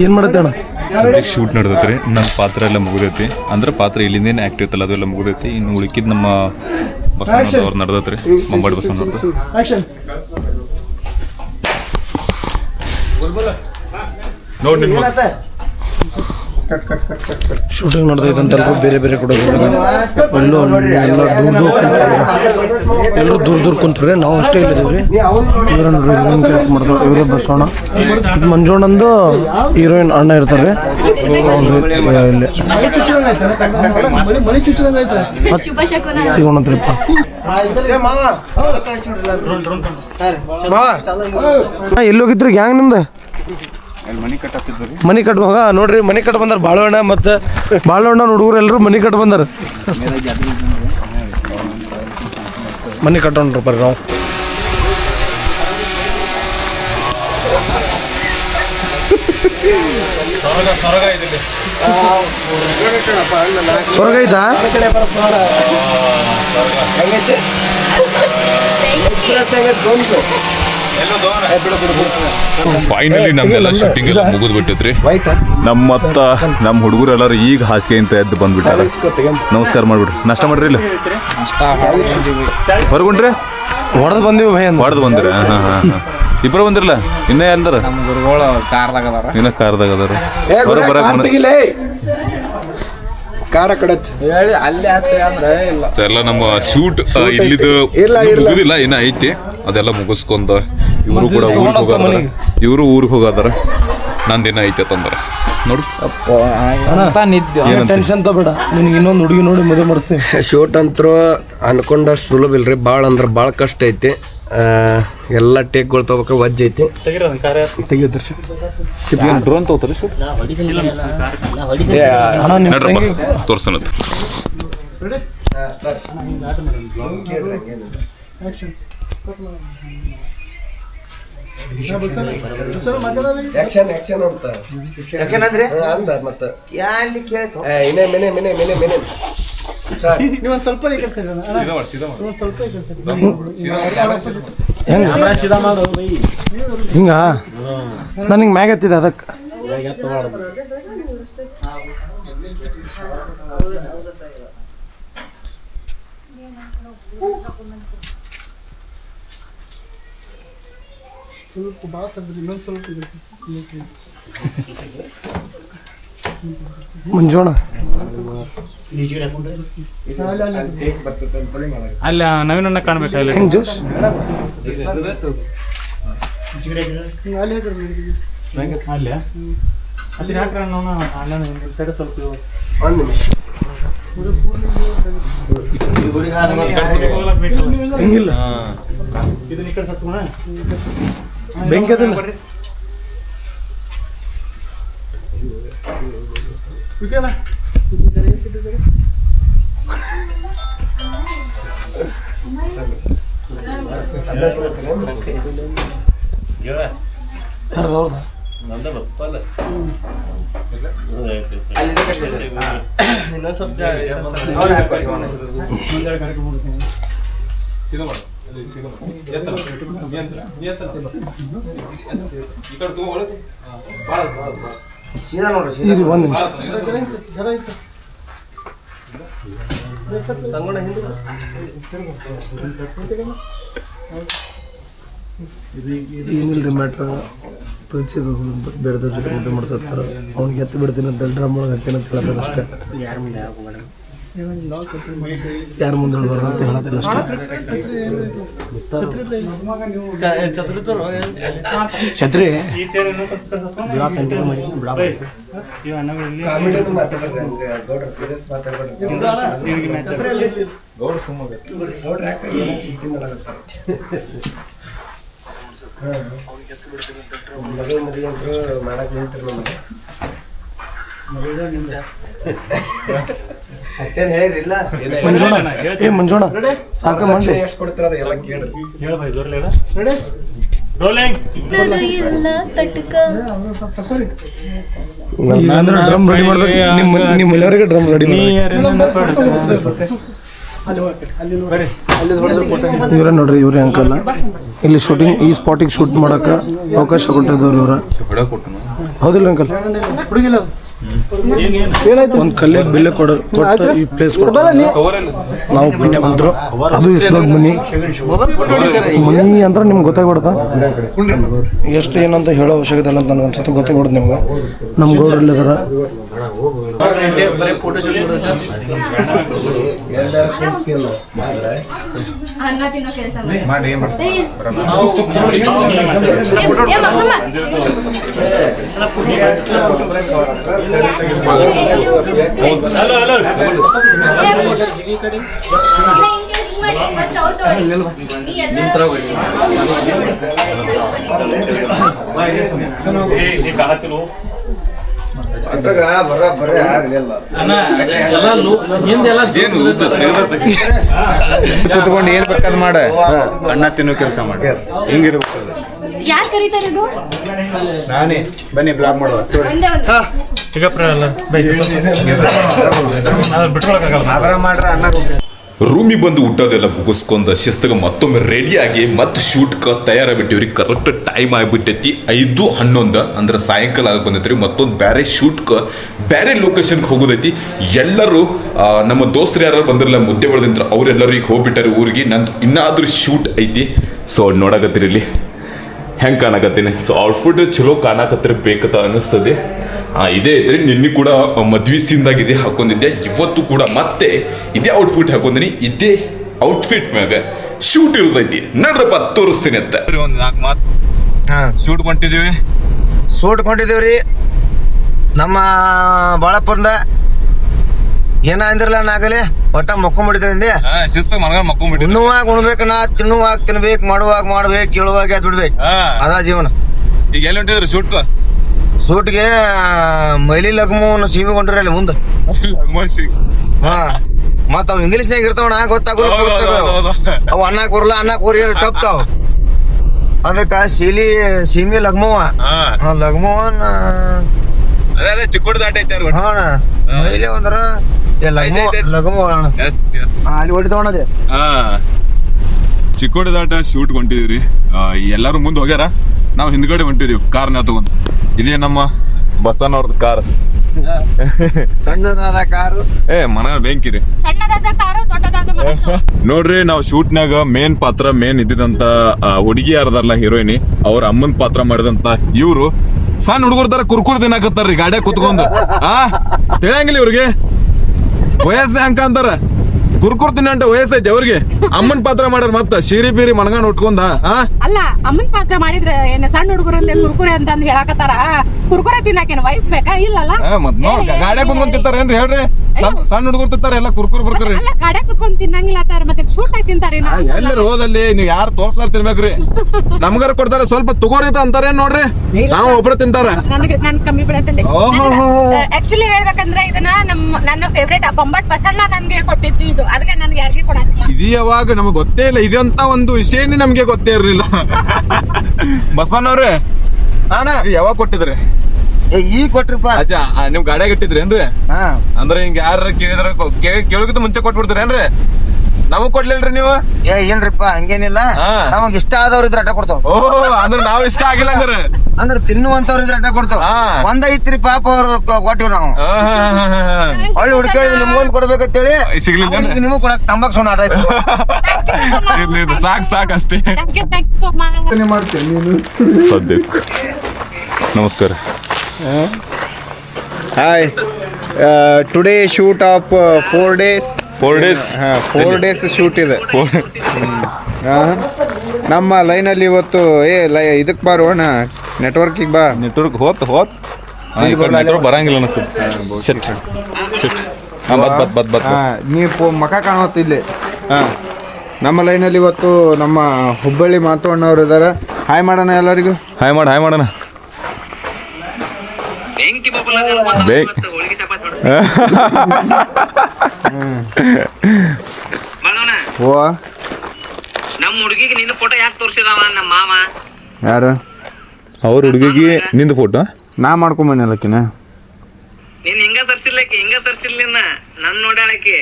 ಏನ್ ಮಾಡತ್ತೆ ಅಣ್ಣ ಸದ್ಯಕ್ಕೆ ಶೂಟ್ ನಡೆದೈತ್ರಿ ನನ್ನ ಪಾತ್ರ ಎಲ್ಲ ಮುಗಿದೈತಿ ಅಂದ್ರೆ ಪಾತ್ರ ಇಲ್ಲಿಂದೇನು ಆಕ್ಟ್ ಇರ್ತಲ್ಲ ಅದೆಲ್ಲ ಮುಗಿದೈತಿ ಇನ್ನು ಉಳಿಕಿದ್ ನಮ್ಮ ಬಸವಣ್ಣವ್ರು ನಡೆದೈತ್ರಿ ಮುಂಬಾಡಿ ಬಸವಣ್ಣವ್ರದ್ದು ನೋಡ್ ನಿನ್ ಮಗಳು ಶೂಟಿಂಗ್ ನಡೆದೈತೆ ಎಲ್ಲರೂ ಬೇರೆ ಬೇರೆ ಕಡೆ ಎಲ್ಲರೂ ದೂರ ಕುಂತ್ರಿ ನಾವು ಅಷ್ಟೇ ಇಲ್ಲಿದ್ದೀವಿ ಇವರ ನೋಡ್ರಿ ಇವರೇ ಬಸವಣ್ಣ ಮಂಜುಣ್ಣಂದು ಹೀರೋಯಿನ್ ಅಣ್ಣ ಇರ್ತಾರೆ ಇಲ್ಲಿ ಶುಭ ಶಕುನ ಸಿಗೋಣತ್ರಿಪ್ಪ ಎಲ್ಲಿ ಹೋಗಿದ್ರಿ ಗ್ಯಾಂಗ್ ನಿಮ್ದು ಮನಿ ಕಟ್ ಹೋಗ ನೋಡ್ರಿ ಮನಿ ಕಟ್ ಬಂದಾರ ಬಾಳವಣ್ಣ ಮತ್ತು ಬಾಳವಣ್ಣ ಹುಡುಗರು ಎಲ್ಲರೂ ಮನಿ ಕಟ್ ಬಂದಾರ ಮನಿ ಕಟ್ಟೋಣ್ರಿ ಬರ್ರಿ ನಾವು ಸ್ವರ್ಗ ಐತಾ? ಫೈನಲಿ ನಮ್ದೆಲ್ಲ ಶೂಟಿಂಗ್ ಎಲ್ಲ ಮುಗಿದ್ ಬಿಟ್ಟೈತ್ರಿ. ನಮ್ಮ ಹುಡುಗರೆಲ್ಲರೂ ಈಗ ಹಾಸಿಗೆ ಅಂತ ಎದ್ದು ಬಂದ್ಬಿಟ್ಟಾರ. ನಮಸ್ಕಾರ ಮಾಡ್ಬಿಡ್ರಿ, ನಾಷ್ಟ ಮಾಡ್ರಿ. ಇಲ್ಲ ಹೊರಗೊಂಡ್ರಿ ಹೊಡೆದು ಬಂದಿವಿ ಭಯ ಹೊಡೆದು ಬಂದ್ರಿ. ಇಬ್ಬರು ಬಂದಿರಲ್ಲ, ಇನ್ನೇ ಎಲ್ದಾರ ಇನ್ನ ಕಾರ್ದಾಗ ಅದಾರ. ಹೊರಗೆ ಬರಕ್ ಎಲ್ಲ ನಮ್ಮ ಶೂಟ್ ಇಲ್ಲಿದು ಮುಗುದಿಲ್ಲ, ಇನ್ನ ಐತಿ. ಅದೆಲ್ಲ ಮುಗಿಸ್ಕೊಂಡ ಇವರು ಕೂಡ ಊರಿಗೆ ಹೋಗಾರ. ಇವರು ಊರಿಗೆ ಹೋಗಾದಾರ. ನಂದಿನ ಐತೆ ತಂದ್ರ ನೋಡು. ಟೆನ್ಷನ್ ತಗೋಬೇಡ, ನಿನಗೆ ಇನ್ನೊಂದು ಹುಡುಗಿ ನೋಡಿ ಮದುವೆ ಮಾಡಿಸ್ತೀನಿ. ಶೂಟ್ ಅಂತರೂ ಅನ್ಕೊಂಡಷ್ಟು ಸುಲಭ ಇಲ್ರಿ. ಭಾಳ ಅಂದ್ರೆ ಭಾಳ ಕಷ್ಟ ಐತಿ. ಎಲ್ಲ ಟೇಕ್ಗಳು ತಗೋಬೇಕು, ವಜ್ಜ ಐತಿ. ಡ್ರೋನ್ ತಗೋತಾರೆ ತೋರ್ಸನ. ಹಿಂಗ ನನಗೆ ಮ್ಯಾಗ ಎತ್ತಿದೆ ಅದಕ್ಕೆ. ಮುಂಜೋಣ ಅಲ್ಲ ನವೀನ ಕಾಣ್ಬೇಕು. ಹೆಂಗ್ ಜೋಶ್ ಅಲ್ಲ ಅಲ್ಲಿ ಹಾಕ್ರ ಸ್ವಲ್ಪ ಒಂದು ನಿಮಿಷ. ಹಿಂಗಿಲ್ಲ ಇದನ್ನ ಈ ಕಡೆ ಸತ್ಕೋಣ. ಬೆಂಕಿ ಅದಲ್ಲ. ಇರಿ ಒಂದು ನಿಮಿಷ. ಏನಿಲ್ರಿ ಮ್ಯಾಟ್ರ ಪ್ರಿನ್ಸಿಪಲ್ ಬೇಡದ್ರ ಜೊತೆ ಮುದ್ದೆ ಮಾಡಿಸತ್ತಾರ. ಅವ್ನಿಗೆ ಎತ್ತು ಬಿಡ್ತೀನಿ ಅಂತ ಡ್ರಮ್ ಒಳಗೆ ಹಾಕ್ತೀನಿ ಅಂತ ಹೇಳ್ತಾರೆ ಅಷ್ಟೇ. ಯಾರ ಮುಂದೆ ಹೇಳ್ಬಾರ್ದು ಅಂತ ಹೇಳೋದಿಲ್ಲ ಅಷ್ಟೇ. ಛತ್ರಿ ಮಾಡಕ್ ನಿಂತ್ರಿ ನಮಗೆ ಮಂಜೋಣ ಸಾಕ ಮಾಡಿ ಎಷ್ಟು ಕೊಡ್ತೀರ ಅದು ಎಲ್ಲ ಕೇಳ್ರಿ. ಡ್ರಮ್ ರೆಡಿ ಮಾಡ್ಬೇಕು. ನಿಮ್ಮ ಎಲ್ಲರಿಗೆ ಡ್ರಮ್ ರೆಡಿ ಇವ್ರ ನೋಡ್ರಿ. ಇವ್ರೆ ಅಂಕಲ್ ಇಲ್ಲಿ ಶೂಟಿಂಗ್ ಈ ಸ್ಪಾಟಿಗೆ ಶೂಟ್ ಮಾಡಕ್ಕೆ ಅವಕಾಶ ಕೊಟ್ಟಿದ್ದವ್ರು ಇವ್ರ. ಹೌದಿಲ್ಲ ಅಂಕಲ್? ಒಂದು ಕಲ್ಲೇ ಬೆಲೆ ಕೊಟ್ಟು ಈ ಪ್ಲೇಸ್ ಕೊಟ್ಟು ನಾವು ಪುಣ್ಯ ಬಂದ್ರು. ಅದು ಇಷ್ಟು ದೊಡ್ಡ ಮನಿ ಅಂದ್ರೆ ನಿಮ್ಗೆ ಗೊತ್ತಾಗ್ಬಿಡ್ತಾ ಎಷ್ಟು ಏನಂತ ಹೇಳೋ ಅವಶ್ಯಕತೆ ಇಲ್ಲ ಅಂತ ನನಗೆ ಒಂದ್ಸತಿ ಗೊತ್ತಾಗ್ಬಿಡುತ್ತೆ ನಿಮ್ಗೆ. ನಮ್ಮ ಗೌಡ್ರಲ್ಲಿ ಇದಾರ. ಹಲೋ ಹಲೋ ಕುತ್ಕೊಂಡು ಏನ್ ಬೇಕಾದ್ ಮಾಡ, ಅಣ್ಣ ತಿನ್ನೋ ಕೆಲಸ ಮಾಡಿ. ಹಿಂಗಿರ್ಬೇಕು. ಯಾರು ಕರೀತಾರೆ ಇದು ನಾನೇ ಬನ್ನಿ ಬ್ಲಾಗ್ ಮಾಡುವ ಒಂದೇ ಒಂದು ಪಿಕಪ್ ಅಲ್ಲ ಬೈಕ್ ಬಿಟ್ಕೊಳಕ್ಕಾಗಲ್ಲ ಅದರ ಮಾಡ್ರ ಅನ್ನ ರೂಮಿಗೆ ಬಂದು ಊಟದೆಲ್ಲ ಮುಗಿಸ್ಕೊಂಡ ಶಿಸ್ತಗ ಮತ್ತೊಮ್ಮೆ ರೆಡಿಯಾಗಿ ಮತ್ತೆ ಶೂಟ್ಗೆ ತಯಾರಾಗ್ಬಿಟ್ಟಿವ್ರಿ. ಕರೆಕ್ಟ್ ಟೈಮ್ ಆಗಿಬಿಟ್ಟೈತಿ 5:11 ಅಂದ್ರೆ ಸಾಯಂಕಾಲ ಆಗಿ ಬಂದೈತ್ರಿ. ಮತ್ತೊಂದು ಬೇರೆ ಶೂಟ್ಗೆ ಬೇರೆ ಲೊಕೇಶನ್ಗೆ ಹೋಗೋದೈತಿ. ಎಲ್ಲರೂ ನಮ್ಮ ದೋಸ್ತರು ಯಾರು ಬಂದಿರಲ್ಲ ಮುದ್ದೆ ಬೆಳೆದಿಂತ್ರ ಅವರೆಲ್ಲರೂ ಈಗ ಹೋಗ್ಬಿಟ್ಟಾರೆ ಊರಿಗೆ. ನಂದು ಇನ್ನಾದ್ರೂ ಶೂಟ್ ಐತಿ. ಸೊ ನೋಡಕತ್ತೀರಿ ಇಲ್ಲಿ ಹೆಂಗೆ ಕಾಣಕತ್ತೀನಿ. ಸೊ ಔಟ್ಫಿಟ್ ಚಲೋ ಕಾಣಕತ್ತಿರ ಬೇಕಂತ ಅನ್ನಿಸ್ತದೆ. ಇದೇ ಐತ್ರಿ. ನಿನ್ನೆ ಕೂಡ ಮದ್ವಿ ಸೀನ್ದಾಗಿದೆ ಹಾಕೊಂಡಿದ್ದೆ. ಇವತ್ತು ಕೂಡ ಮತ್ತೆ ಇದೇ ಔಟ್ಫಿಟ್ ಹಾಕೊಂಡಿನಿ. ಇದೇ ಔಟ್ಫಿಟ್ ಮ್ಯಾಗ ಶೂಟ್ ಇರ್ತೈತಿ. ನಡ್ರಪ್ಪ ತೋರಿಸ್ತೀನಿ ಅಂತ. ಒಂದು 4 ಮಾತು ಶೂಟ್ ಕೊಂಡಿದೀವಿ. ಸೂಟ್ ಕೊಂಡಿದ್ದೀವ್ರಿ ನಮ್ಮ ಬಾಳಪ್ಪಂದ ಏನ ಅಂದಿರಲ್ಲ ನಾಗಲೇ ಒಟ್ಟ ಮಕ್ಕೊಂಬಿಟ್ಟಿದ್ರಿಂದ ಶಿಸ್ತ ಮನಗ ಮಕ್ಕೊಂಡ್ಬಿಟ್ಟು ಉಣ್ಣುವಾಗ ಉಣ್ಬೇಕು ನಾ ತಿನ್ನುವಾಗ ತಿನ್ಬೇಕು ಮಾಡುವಾಗ ಮಾಡ್ಬೇಕು ಕೇಳುವಾಗ ಎದ್ದು ಬಿಡ್ಬೇಕು ಅದ ಜೀವನ. ಈಗ ಎಲ್ಲಿ ಹೊಂಟಿದ್ರಿ ಶೂಟ್? ಸೂಟ್ಗೆ ಮೈಲಿ ಲಗ್ಮೋನ್ ಸೀಮೆ ಕೊಂಡಿರಲ್ಲ ಮುಂದೆ. ಹಾ ಮತ್ತ ಅವ್ ಇಂಗ್ಲೀಷ್ನಾಗ ಇರ್ತಾವಣ ಗೊತ್ತಾಗಲ್ಲ. ಅವ್ ಅನ್ನಕ್ ಬರಲ್ಲ ಅನ್ನಕ್ ಬರೀ ತಪ್ತಾವ. ಅದಕ್ಕ ಸೀಮೆ ಲಗ್ಮವ ಲಗ್ಮವನ್ ಅದೇ ಚಿಕ್ಕೋಡ್ ದಾಟ ಐತೆ ಹಾ ಮೈಲಿ ಒಂದ್ರ ಲಗ್ಮವ ಅಲ್ಲಿ ಹೊಡಿತಾವಣದೆ. ಚಿಕ್ಕೋಡಿ ದಾಟ ಶೂಟ್ ಹೊಂಟಿದ್ರಿ. ಎಲ್ಲಾರು ಮುಂದೆ ಹೋಗ್ಯಾರ. ನಾವು ಹಿಂದ್ಗಡೆ ಹೊಂಟಿದೀವಿ ಕಾರ್ನ ತಗೊಂಡು. ಇದೇ ನಮ್ಮ ಬಸನವ್ರದ್ದು ಕಾರ್. ಸಣ್ಣದಾದ ಕಾರು ಮನ ಬೆಂಕಿರಿ. ಸಣ್ಣದಾದ ಕಾರು ದೊಡ್ಡದಾದ ಮನಸ್ಸು. ನೋಡ್ರಿ ನಾವು ಶೂಟ್ನಾಗ ಮೇನ್ ಪಾತ್ರ ಇದ್ದಿದಂತ ಹುಡುಗಿ ಯಾರದಾರಲ್ಲ ಹೀರೋಯಿನಿ ಅವ್ರ ಅಮ್ಮನ್ ಪಾತ್ರ ಮಾಡಿದಂತ ಇವ್ರು ಸಣ್ಣ ಹುಡುಗರ ತರ ಕುರ್ಕುರ್ ತಿನ್ನಾಕತ್ತಾರ್ರಿ ಗಾಡ್ಯಾಗ ಕುತ್ಕೊಂಡು. ತಿಳಿಯಂಗಿಲ್ಲ ಇವ್ರಿಗೆ ವಯಸ್ಸೇ ಹಂಕ ಅಂತಾರ. ಕುರ್ಕುರ್ ತಿನ್ನಂಟ ವಯಸ್ಸೈತಿ ಅವ್ರಿಗೆ. ಅಮ್ಮನ್ ಪಾತ್ರ ಮಾಡ್ಯಾರ ಮತ್ತ ಶೀರಿ ಪೀರಿ ಮಣಗಾನ್ ಉಟ್ಕೊಂಡ. ಅಲ್ಲ ಅಮ್ಮನ್ ಪಾತ್ರ ಮಾಡಿದ್ರೆ ಏನ್ ಸಣ್ಣ ಹುಡುಗರಂದೆ ಕುರ್ಕುರೆ ಅಂತಂದ್ ಹೇಳಕತ್ತಾರ. ಕುರ್ಕುರೆ ತಿನ್ನಕೇನು ವಯಸ್ಸು ಬೇಕಾ? ಇಲ್ಲಲ್ಲ ಮತ್ ಗಾಡ್ಯಾಗ ಕುಂತ್ಕೊಂಡ್ ತಿಂತಾರ ಏನ್ರಿ ಹೇಳ್ರಿ? ಸಣ್ಣ ಹುಡುಗರು ತಿಂತಾರ ಎಲ್ಲ ಕುರ್ಕುರ್ ಬರ್ಕರ್ರಿ. ಅಲ್ಲ ಗಾಡೆ ಕುತ್ಕೊಂಡ್ ತಿನ್ನಂಗಿಲ್ಲ ಅಂತಾರ ಮತ್ತೆ ಶೂಟ್ ಆಗಿ ತಿಂತಾರ. ಎಲ್ಲರೂ ಹೋದಲ್ಲಿ ನೀವ್ ಯಾರು ತೋರ್ಸಾರ ತಿನ್ಬೇಕ್ರಿ. ನಮ್ಗಾರ ಕೊಡ್ತಾರ ಸ್ವಲ್ಪ ತಗೋರಿತ ಅಂತಾರೇನ್ ನೋಡ್ರಿ. ನಾವು ಒಬ್ರು ತಿಂತಾರ. ನನ್ ಕಮ್ಮಿ ಬಿಡತ್ತಂದೆ. ಆಕ್ಚುಲಿ ಹೇಳ್ಬೇಕಂದ್ರೆ ಇದನ್ನ ನನ್ನ ಫೇವ್ರೇಟ್ ಬೊಂಬಾಟ್ ಬಸಣ್ಣ ನನ್ಗೆ ಕೊಟ್ಟಿತ್ತು. ಇದು ಅದಕ್ಕೆ ನನ್ಗೆ ಯಾರಿಗೆ ಕೊಡಲ್ಲ. ಇದು ಯಾವಾಗ ನಮಗ್ ಗೊತ್ತೇ ಇಲ್ಲ. ಇದಂತ ಒಂದು ವಿಷಯನೇ ನಮ್ಗೆ ಗೊತ್ತೇ ಇರ್ಲಿಲ್ಲ. ಬಸವಣ್ಣವ್ರೆ ಯಾವಾಗ ಕೊಟ್ಟಿದ್ರಿ? ಈಗ ಕೊಟ್ರಿಪ್ಪ. ಅಜ್ಜ ನಿಮ್ ಗಾಡಿಯಾಗ ಇಟ್ಟಿದ್ರೇನ್ರಿ? ಅಂದ್ರೆ ಹಿಂಗ ಯಾರ ಕೇಳಿದ್ರ ಕೇಳೋಕಿಂತ ಮುಂಚೆ ಕೊಟ್ಬಿಡ್ತೀರೇನ್ರಿ? ನಮಗ್ ಕೊಡ್ಲಿಲ್ರಿ ನೀವು? ಏನ್ರಿಪ್ಪ ಹಂಗೇನಿಲ್ಲ. ನಮಗ್ ಇಷ್ಟ ಆದವ್ರ ಇದ್ರ ಅಡ್ಡ ಕೊಡ್ತಾವ. ಓ ಅಂದ್ರೆ ನಾವ್ ಇಷ್ಟ ಆಗಿಲ್ಲ ಅಂದ್ರೆ ತಿನ್ನುವಂತವ್ರ ಇದ್ರ ಅಡ್ಡ ಕೊಡ್ತಾವ. ಒಂದ್ ಐತ್ರಿ ಪಾಪ ಅವ್ರು ಕೊಟ್ಟಿವ್ ನಾವು. ಒಳ್ಳೆ ಹುಡುಕಿ ನಿಮ್ಗೊಂದ್ ಕೊಡ್ಬೇಕಂತೇಳಿ ಸಿಗ್ಲಿಲ್ಲ. ನಿಮಗ್ ಕೊಡಕ್ ತಂಬಾಕ್ ಸುಣ್ಣ ಆಟ ಆಯ್ತು. ಸಾಕ್ ಅಷ್ಟೇ. ಮಾಡ್ತೇನೆ ನೀನು. ನಮಸ್ಕಾರ. Hi today shoot of 4 days 4 days shoot ಇದೆ. ನಮ್ಮ ಲೈನಲ್ಲಿ ಇವತ್ತು ಇದಕ್ಕೆ ಬಾರು ಅಣ್ಣ ನೆಟ್ವರ್ಕಿಗೆ ಬಾ. ನೆಟ್ವರ್ಕ್ ಹೋತ್ ನೆಟ್ವರ್ಕ್ ಬರಂಗಿಲ್ಲ ಅನ್ಸುತ್ತೆ. ನೀವು ಮಖ ಕಾಣುತ್ತೆ ಇಲ್ಲಿ. ನಮ್ಮ ಲೈನಲ್ಲಿ ಇವತ್ತು ನಮ್ಮ ಹುಬ್ಬಳ್ಳಿ ಮಾತಣ್ಣವ್ರು ಇದ್ದಾರೆ. ಹಾಯ್ ಮಾಡೋಣ ಎಲ್ಲರಿಗೂ. ಹಾಯ್ ಮಾಡೋಣ. ಓ ನಮ್ಮ ಹುಡುಗಿಗೆ ನಿನ್ನ ಫೋಟೋ ಯಾಕೆ ತೋರಿಸಿದವ ನಮ್ಮ ಮಾಮ? ಯಾರು? ಅವ್ರ ಹುಡುಗಿಗೆ ನಿಂದು ಫೋಟೋ ನಾ ಮಾಡ್ಕೊಂಬನ್ನಲಕ್ಕಿನ. ನೀನ್ ಹಿಂಗ ಸರ್ಸಿಲ್ಲ ನನ್ ನೋಡ್ಯಾಳಕಿ.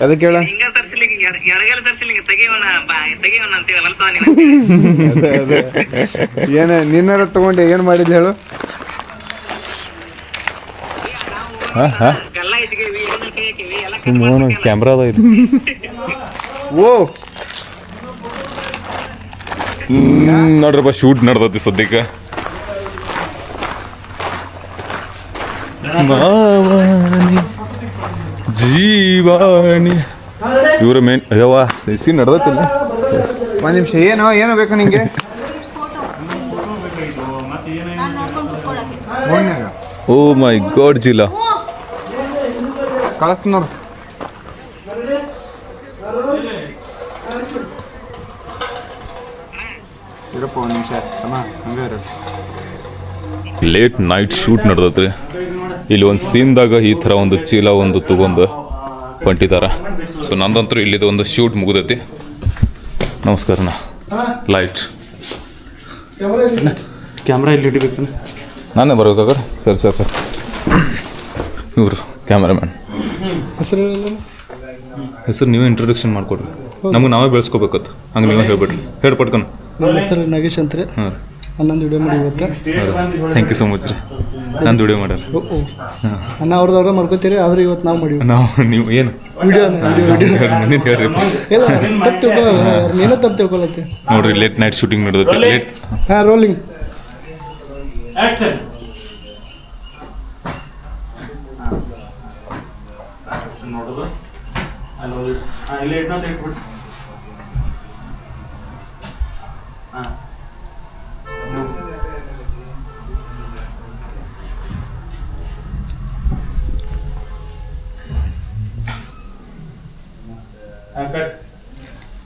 ಅದಕ್ಕೆ ಹೇಳ ಹಿಂಗ ಸರ್ಸಿಲಿಕ್ಕೆ ಎಡಗಲ್ ಸರ್ಸಿಲಿಕ್ಕೆ ತೆಗಿಯವನ ಅಂತೇಳಿ ಮನಸ್ಸವ ನೀನು. ಏನ ನಿನ್ನಾರ ತಗೊಂಡೆ ಏನ್ ಮಾಡಿದ್ ಹೇಳು? ಗಲ್ಲ ಇಟ್ಕೇವಿ ಕ್ಯಾಮ್ರಾ ಅದ ಇದು. ಓ ನೋಡ್ರಪ್ಪ ಶೂಟ್ ನಡ್ದತಿ ಸದ್ಯಕ್ಕೆ. ಜೀವಾನಿ ಇವ್ರ ಮೇನ್ ಅಯ್ಯವ್ವ ಸೀನ್ ನಡ್ದತಿಲ್ಲ. ಒಂದ್ ನಿಮಿಷ. ಏನೋ ಬೇಕು ನಿಂಗೆ? ನಾನು ನೋಡ್ಕೊಂಡು ಕುತ್ಕೊಳ್ಳೋಕೆ. ಓ ಮೈ ಗಾಡ್ ಜಿಲ್ಲಾ ಕಳಿಸ್ತೀನಿ ನೋಡು. ಇರಪ್ಪ ಒಂದು ನಿಮಿಷ ಹಂಗೆ ಇರು. ಲೇಟ್ ನೈಟ್ ಶೂಟ್ ನಡೆದತ್ರಿ. ಇಲ್ಲಿ ಒಂದು ಸೀನ್ದಾಗ ಈ ಥರ ಒಂದು ಚೀಲ ಒಂದು ತಗೊಂಡು ಹೊಂಟಿದಾರ. ಸೊ ನಂದಂತರೂ ಇಲ್ಲಿದು ಒಂದು ಶೂಟ್ ಮುಗಿದೈತಿ. ನಮಸ್ಕಾರಣ್ಣ. ಲೈಟ್ ಕ್ಯಾಮ್ರಾ ಇಲ್ಲಿ ಹಿಡಿಬೇಕು ನಾನೇ ಬರೋದಾಗ ಸರಿ ಸರ್ ಸರ್ ಇವರು ಕ್ಯಾಮ್ರಾಮ್ಯಾನ್ ಹೆಸರು ನೀವೇ ಇಂಟ್ರೊಡಕ್ಷನ್ ಮಾಡಿಕೊಡ್ರಿ ನಮಗೆ ನಾವೇ ಬೆಳೆಸ್ಕೋಬೇಕತ್ತು ಹಂಗೆ ನೀವೇ ಹೇಳ್ಬಿಡ್ರಿ ಹೇಳ್ಪಟ್ಕೊಂಡು ನಮ್ಮ ಹೆಸರು ನಾಗೇಶ್ ಅಂತ ರೀ. ಹಾಂ ಹನ್ನೊಂದು ವಿಡಿಯೋ ಮಾಡಿ ಇವತ್ತು. ಥ್ಯಾಂಕ್ ಯು ಸೊ ಮಚ್ ರೀ ನಂದು ವಿಡಿಯೋ ಮಾಡ್ಯಾರ ಅನ್ನ ಅವ್ರದವ್ರ ಮಾಡ್ಕೋತೀರಿ ಆದ್ರೆ ಇವತ್ತು ನಾವು ಮಾಡಿವಿ ನಾವು ನೀವು ಏನು ವಿಡಿಯೋ ಮುಂದಿನ ಹೇಳ್ರಿ ಇಲ್ಲ ತಪ್ಪು ತಿಳ್ಕೊಳ್ಳ ನೀನೇ ತಪ್ಪು ತಿಳ್ಕೊಳತ್ತಿ. ನೋಡ್ರಿ ಲೇಟ್ ನೈಟ್ ಶೂಟಿಂಗ್ ನಡೆದೈತಿ ಲೇಟ್ ಹಾಂ ರೋಲಿಂಗ್. ನೋಡೋದು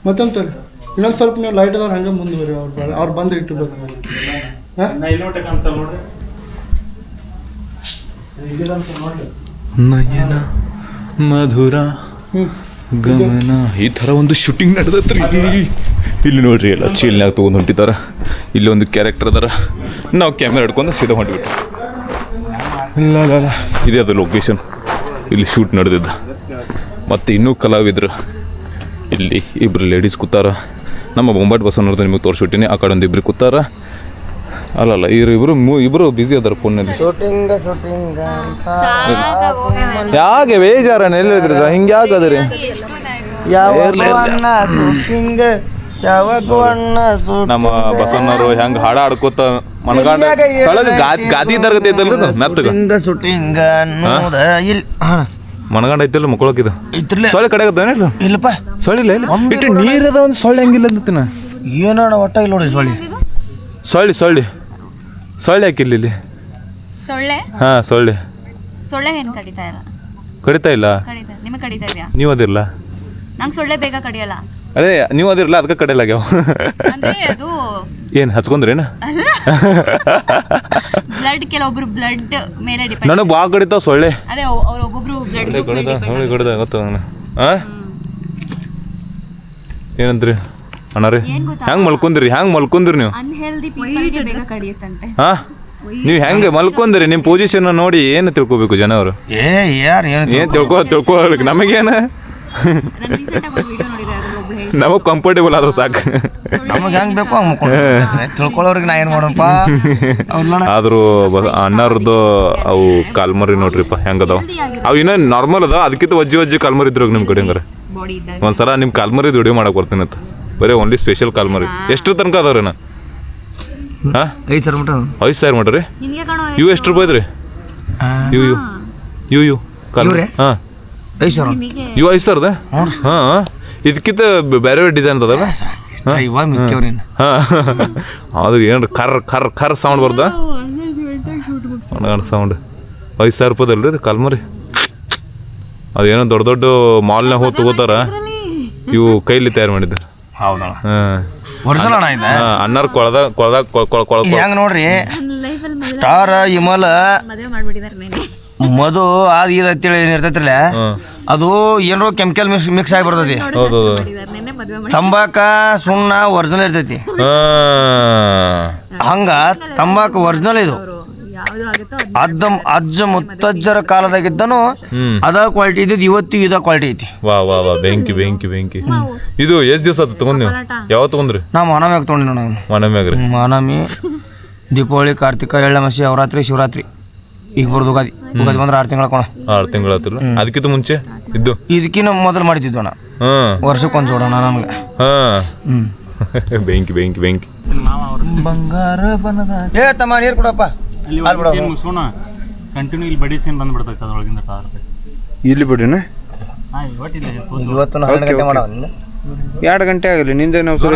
ಮತ್ತೊಂದು ತೋರಿ ಇನ್ನೊಂದು ಸ್ವಲ್ಪ ನೀವು ಲೈಟ್ ಅದಾವ್ರು ಹಂಗೆ ಮುಂದುವರಿ ಅವ್ರು ಬಂದು ಇಟ್ಟಬೇಕು. ಹಾಂ ನಯನ ಮಧುರ ಗಮನ ಈ ಥರ ಒಂದು ಶೂಟಿಂಗ್ ನಡೆದತ್ರಿ. ಇಲ್ಲಿ ನೋಡ್ರಿ ಎಲ್ಲ ಚೀಲ್ನಾಗ ತೊಗೊಂಡು ಹೊಂಟಿದಾರ. ಇಲ್ಲಿ ಒಂದು ಕ್ಯಾರೆಕ್ಟರ್ ಅದಾರ, ನಾವು ಕ್ಯಾಮೆರಾ ಹಿಡ್ಕೊಂಡು ಸೀದಾ ಹೊಂಟ್ಬಿಟ್ಟು ಇಲ್ಲ ಇದೇ ಅದು ಲೊಕೇಶನ್ ಇಲ್ಲಿ ಶೂಟ್ ನಡೆದಿದ್ದ. ಮತ್ತು ಇನ್ನೂ ಕಲಾವಿದರು ಇಲ್ಲಿ ಇಬ್ಬರು ಲೇಡೀಸ್ ಕೂತಾರ. ನಮ್ಮ ಬೊಂಬಾಟ್ ಬಸವನವ್ರದ್ದು ನಿಮಗೆ ತೋರಿಸ್ಬಿಟ್ಟಿನಿ. ಆ ಕಡೆ ಒಂದು ಇಬ್ಬರು ಕೂತಾರ. ಅಲ್ಲಲ್ಲ ಇಬ್ಬರು ಬ್ಯುಸಿ ಅದಾರ ಫೋನಲ್ಲಿ. ಯಾಕೆ ಬೇಜಾರಣ್ಣ ಎಲ್ಲಿದ್ರಿ ಹಿಂಗೆ ಯಾಕದ್ರಿ ನಮ್ಮ ಬಸವಣ್ಣವರು ಹೆಂಗ್ ಹಾಡ ಆಡ್ಕೋತ ಮನಗಾಂಡ ಗಾದಿ ತರಗತಿ ಐತಲ್ರಿ ಮೆತ್ತಗ ಮನಗಾಂಡ ಐತಿಲ್ಲ ಮಕ್ಕಳಕ್ಕಿದ ಸೊಳ್ಳೆ ಕಡೆ ಇಲ್ಲಪ್ಪ ಸೊಳ್ಳಿಲ್ಲ ಇಲ್ಲ ಇಟ್ಟು ನೀರದ ಒಂದು ಸೊಳ್ಳೆ ಹಂಗಿಲ್ಲ ಅಂತಿನ ಏನೋಣ ಒಟ್ಟ ಇಲ್ಲ ನೋಡಿ ಸೊಳ್ಳೆ ಹಾಕಿಲ್ಲ ಇಲ್ಲಿ ಸೊಳ್ಳೆ ಹಾ ಸೊಳ್ಳೆ ಏನ್ ಕಡಿತಾ ಇಲ್ಲ ಕಡಿತಾ ಇಲ್ಲ ನಿಮಗೆ ಕಡಿತಾ ಇದೆಯಾ? ನೀವು ಅದಿರಲ್ಲ ನಂಗೆ ಸೊಳ್ಳೆ ಬೇಗ ಕಡಿಯಲ್ಲ. ಅದೇ ನೀವು ಅದಿರಲ್ಲ ಅದಕ್ಕೆ ಕಡಿಯಲಾಗ್ಯಾವ. ಅಂದ್ರೆ ಅದು ಏನು ಹಚ್ಕೊಂಡ್ರೇನ ಅಲ್ಲ ಬ್ಲಡ್ ಕೆಲವೊಬ್ರು ಬ್ಲಡ್ ಮೇಲೆ ಡಿಪೆಂಡ್. ನನಗೆ ಭಾಳ ಕಡಿತಾವ ಸೊಳ್ಳೆ. ಅದೇ ಒಬ್ಬೊಬ್ರು ಬ್ಲಡ್ ಕಡಿದ ಗೊತ್ತ ಏನಂದ್ರಿ ಅಣ್ಣಾರಿ ಹೆಂಗ್ ಮಲ್ಕೊಂದ್ರಿ ನೀವು? ಅನ್ಹೆಲ್ದಿ ಪೀಪಲ್ಗೆ ಬೇಗ ಕಡಿಯುತ್ತಂತೆ. ಹಾ ನೀವು ಹೆಂಗೆ ಮಲ್ಕೊಂದ್ರಿ ನಿಮ್ಮ ಪೊಸಿಷನ್ ನೋಡಿ ಏನು ತಿಳ್ಕೊಬೇಕು ಜನ ಅವರು? ಏನ್ ತಿಳ್ಕೊಳಕ್ ನಮಗೇನ ನಮಗ್ ಕಂಫರ್ಟೇಬಲ್ ಆದ್ರೂ ಸಾಕು. ನಮಗೆ ಹೆಂಗ್ ಬೇಕು ತಿಳ್ಕೊಳ್ಳೋರಿಗೆ ನಾ ಏನು ಮಾಡೋಣಪ್ಪ. ಆದ್ರೂ ಅಣ್ಣಾರದ್ದು ಅವು ಕಾಲ್ಮರಿ ನೋಡ್ರಿಪ್ಪ ಹೆಂಗದಾವ. ಅವು ಇನ್ನೂ ನಾರ್ಮಲ್ ಅದಾವ, ಅದಕ್ಕಿಂತ ವಜ್ಜಿ ಕಾಲ್ಮರಿ ಇದ್ರು ನಿಮ್ಮ ಕಡೆ ಹಂಗಾರೆ ಒಂದ್ಸಲ ನಿಮ್ಮ ಕಾಲ್ಮರಿದು ವಿಡಿಯೋ ಮಾಡಕ್ ಬರ್ತೀನಿ ಅಂತ. ಬರೀ ಓನ್ಲಿ ಸ್ಪೆಷಲ್ ಕಾಲ್ಮರಿ. ಎಷ್ಟು ತನಕ ಅದಾವ್ರಿ? ಹಾಂ 5,000 ಮಾಡ್ರಿ. ಇವು ಎಷ್ಟು ರೂಪಾಯಿ ಐತ್ರಿ? ಇವು ಕಾಲ್ಮರಿ ಹಾಂ 5,000 ಇವು 5,000 ಹಾಂ. ಇದಕ್ಕಿಂತ ಬೇರೆ ಡಿಸೈನ್ ಅದಾವ. ಅದು ಏನು ಕರ್ ಸೌಂಡ್ ಬರ್ದ ಸೌಂಡ್. 5,000 ರೂಪಾಯಿದಲ್ರಿ ಅದು ಕಾಲ್ಮರಿ. ಅದೇನೋ ದೊಡ್ಡ ಮಾಲ್ನಾಗ ಹೋಗಿ ತಗೋತಾರ, ಇವು ಕೈಲಿ ತಯಾರು ಮಾಡಿದ್ದು. ಅನ್ನಾರ ಹೆಂಗ್ ನೋಡ್ರಿ ಸ್ಟಾರ್ ಹಿಮಲ್ ಮಧು ಅದು ಇದು ಅಂತೇಳಿ ಏನಿರ್ತೈತ್ರಲ್ಲ ಅದು ಏನೋ ಕೆಮಿಕಲ್ ಮಿಕ್ಸ್ ಆಗಿ ಬರ್ತೈತಿ. ತಂಬಾಕ ಸುಣ್ಣ ಒರಿಜಿನಲ್ ಇರ್ತೈತಿ. ಹಂಗ ತಂಬಾಕು ಒರಿಜಿನಲ್ ಇದು. ಅಜ್ಜ ಮುತ್ತಜ್ಜರ ಕಾಲದಾಗಿದ್ದನು ಅದ ಕ್ವಾಲಿಟಿ ಇದ್ದಿದ್ದು ಇವತ್ತಿಗೂ ಇದ ಕ್ವಾಲಿಟಿ ಐತಿ. ವಾ ಬೆಂಕಿ ಇದು ಎಷ್ಟು ದಿವಸ ಆತ ತಗೊಂಡ್ ನೀವು? ಯಾವಾಗ ತಗೊಂಡ್ರಿ? ನಾ ಮಾನಮ್ಯಾಗ ತಗೊಂಡಿ ನೋಡ. ಮಾನಮ್ಯಾಗ್ರಿ? ಮಾನಮಿ, ದೀಪಾವಳಿ, ಕಾರ್ತಿಕ, ಎಳ್ಳಮಾಸಿ, ನವರಾತ್ರಿ, ಶಿವರಾತ್ರಿ, ಈಗ ಬರೋದು ಉಗಾದಿ ಬಂದ್ರೆ 6 ತಿಂಗಳ 6 ತಿಂಗಳ ಆತಿಲ್ಲ. ಅದಕ್ಕಿಂತ ಮುಂಚೆ ಇದ್ದು ಇದಕ್ಕಿನ್ನ ಮೊದಲು ಮಾಡಿದ್ವಿ ನಾ. ವರ್ಷಕ್ಕೊಂದು ಜೋಡೋಣ ನಮ್ಗೆ. ಬೆಂಕಿ ಬಂಗಾರ ಬನದ ಏ ತಮ್ಮ ನೀರು ಕೊಡಪ್ಪ. ಕಂಟಿನ್ಯೂ ಇಲ್ಲಿ ಬಡಿ ಸೀನ್ ಬಂದ್ಬಿಡ್ತೈತೆ ಅದ್ರೊಳಗಿಂದ ಇಲ್ಲಿ ಬಿಡ್ರಿನ ಇವತ್ತು 12 ಗಂಟೆ ಮಾಡೋ 2 ಗಂಟೆ ಆಗಲಿ ನಿಂದೆ ನಾವು ಸುರ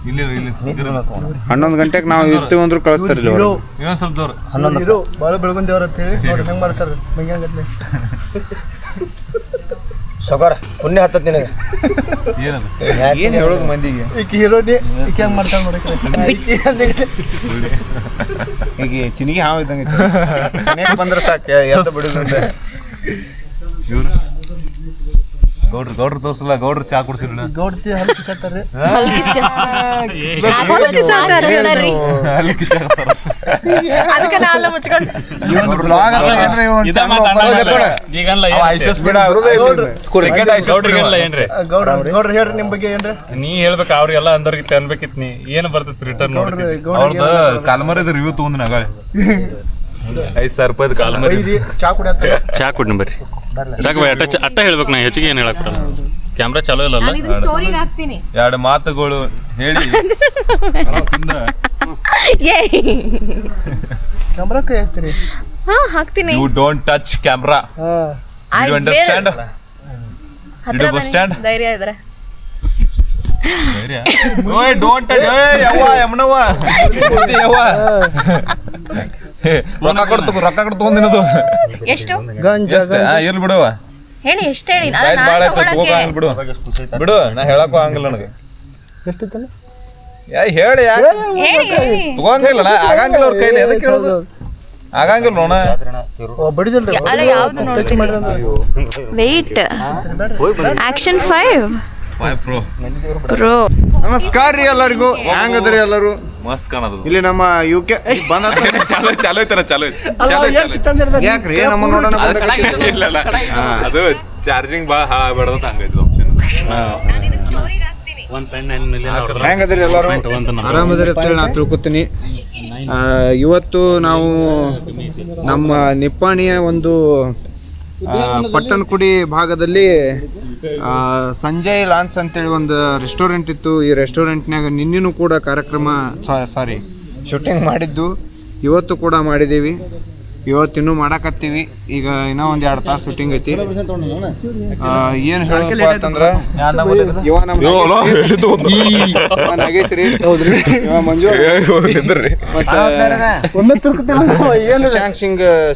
11 ಗಂಟೆಗೆ ನಾವು ಇರ್ತೀವಿ ಅಂದ್ರೂ ಕಳಿಸ್ತಾರಿಲ್ಲ. ಭಾಳ ಬೆಳಗುಂದೇವ್ರ ಅಂತ ಹೇಳಿ ನೋಡಿ ಹೆಂಗೆ ಮಾಡ್ತಾರೆ ಮಂಗ್ಯಾಂಗತ್ಲೆ ಸೊಗರ ಪುಣ್ಯ ಹತ್ತತ್ ನಿನಗೆ. ಏನು ಹೇಳೋದು ಮಂದಿಗೆ? ಈಗ ಹೀರೋನಿ ಈಗ ಹೆಂಗೆ ಮಾಡ್ತಾರೆ ನೋಡಿ. ಈಗ ಚಿನಿಗೆ ಹಾವು ಇದ್ದಂಗೆ ಬಂದ್ರೆ ಸಾಕು ಎದ್ದು ಬಿಡುದಂತೆ. ಗೌಡ್ರು ತೋರ್ಸಲ್ಲ, ಗೌಡ್ರು ಚಾ ಕುಡ್ಸಿಲ್ಲ. ಗೌಡ್ತಿ ಹಲ್ಕಿಸತ್ತಾರ್ರಿ. ಅದಕ್ಕೆ ನಾಳೆ ಮುಚ್ಕೊಂಡು ಗೌಡ್ರು ಹೇಳ್ರಿ ನಿಮ್ ಬಗ್ಗೆ ಏನ್ರಿ? ನೀ ಹೇಳ್ಬೇಕು, ಅವ್ರಿಗೆಲ್ಲ ಅಂದವ್ರಿಗೆ ಅನ್ಬೇಕಿತ್ ನೀ ಏನ್ ಬರ್ತೈತಿ ರಿಟರ್ನ್ ನೋಡ್ರಿ. ಅವ್ರದ್ದು ಕಾಲ್ಮರಿದ ರಿವ್ಯೂ ತಗೊಂಡ್ ನಾಗ 5,000 ರೂಪಾಯಿ ಕಾಲ್ಮರಿ. ಚಾ ಕುಡಿಯತ್ತ ಚಾ ಕೊಡ್ನಿ ಬರ್ರಿ. ಸಾಕು ಬೈ, ಅಟ್ಟ ಹೇಳ್ಬೇಕು, ನಾ ಹೆಚ್ಚಿಗೆ ಏನ್ ಹೇಳಕ್ ಬರಲ್ಲ. ಕ್ಯಾಮ್ರಾ ಚಾಲೂ ಇಲ್ಲಲ್ಲ. ಸ್ಟೋರಿಗೆ ಹಾಕ್ತೀನಿ. 2 ಮಾತುಗಳು ಹೇಳಿ ಕ್ಯಾಮ್ರಾ ಕೈ ಹಾಕ್ತೀರಿ? ಹಾ ಹಾಕ್ತೀನಿ. You don't touch camera. You understand? ಹತ್ರ ಬನ್ನಿ, ಧೈರ್ಯ ಇದ್ರೆ. ಓಯ್ ಡೋಂಟ್ ಟಚ್. ಏಯ್ ಯವ್ವ ಯಮನವ್ವ ಯವ್ವ ರೊಕ್ಕ ಕೊಡ್ತು ತಗೊಂಡಿನದು ಎಷ್ಟು ಎಷ್ಟು ಇರ್ಲಿ ಬಿಡುವ. ಹೇಳಿ, ಎಷ್ಟು ಹೇಳಿ. ಭಾಳ ಬಿಡು, ನಾ ಹೇಳಕ್ಕೂ ಆಗಂಗಿಲ್ಲ ನನಗೆ. ಎಷ್ಟಿತ್ತಲ್ಲ? ಹೇಳಿ ಯಾಕೆ ಹೇಳಿ ಹೇಳಿ. ತಗೋಂಗಿಲ್ಲ, ಆಗಂಗಿಲ್ಲ ಅವ್ರ ಕೈಲಿ. ಎದಕ್ಕೆ ಹೇಳೋದು? ಆಗಂಗಿಲ್ಲ ನೋಣ. ಬಡಿದಲ್ರಿ ಅಲ್ಲ, ಯಾವ್ದು ನೋಡ್ತೀನಿ? ವೆಯ್ಟ್. Action 5 pro. ನಮಸ್ಕಾರ ರೀ ಎಲ್ಲರಿಗೂ. ಹೆಂಗದ್ರಿ ಎಲ್ಲರೂ? ಮಸ್ತ್ ಕಾಣದು. ಇಲ್ಲಿ ನಮ್ಮ UK ಬಂದ ಚಾಲೋ ಐತನ, ಚಾಲೋ ಯಾಕ್ರಿ ನಮ್ಮ ನೋಡೋಣ. ಇಲ್ಲ ಅದು ಚಾರ್ಜಿಂಗ್ ಭಾಳ ಹಾಳಾಗ್ಬೇಡದ ಹಂಗೈತಿ ಆಪ್ಷನ್. ಹೆಂಗದ್ರಿ ಎಲ್ಲರೂ? ಆರಾಮದ್ರಿ ಅಂತೇಳಿ ನಾ ತಿಳ್ಕೊತೀನಿ. ಇವತ್ತು ನಾವು ನಮ್ಮ ನಿಪ್ಪಾಣಿಯ ಒಂದು ಪಟ್ಟಣಕುಡಿ ಭಾಗದಲ್ಲಿ ಸಂಜಯ್ ಲಾನ್ಸ್ ಅಂತೇಳಿ ಒಂದು ರೆಸ್ಟೋರೆಂಟ್ ಇತ್ತು. ಈ ರೆಸ್ಟೋರೆಂಟ್ನಾಗ ನಿನ್ನೆನೂ ಕೂಡ ಕಾರ್ಯಕ್ರಮ ಶೂಟಿಂಗ್ ಮಾಡಿದ್ದು, ಇವತ್ತು ಕೂಡ ಮಾಡಿದ್ದೀವಿ. ಇವತ್ತಿನ್ನೂ ಮಾಡಾಕತ್ತೀವಿ. ಈಗ ಇನ್ನೂ ಒಂದು 2 ತಾಸು ಶೂಟಿಂಗ್ ಐತಿ. ಏನು ಹೇಳಪ್ಪ ಅಂತಂದ್ರೆ, ಇವ ನಮ್ಮ ನಾಗೇಶ್ ರೀ, ಇವ ಮಂಜು, ಶಶಾಂಕ್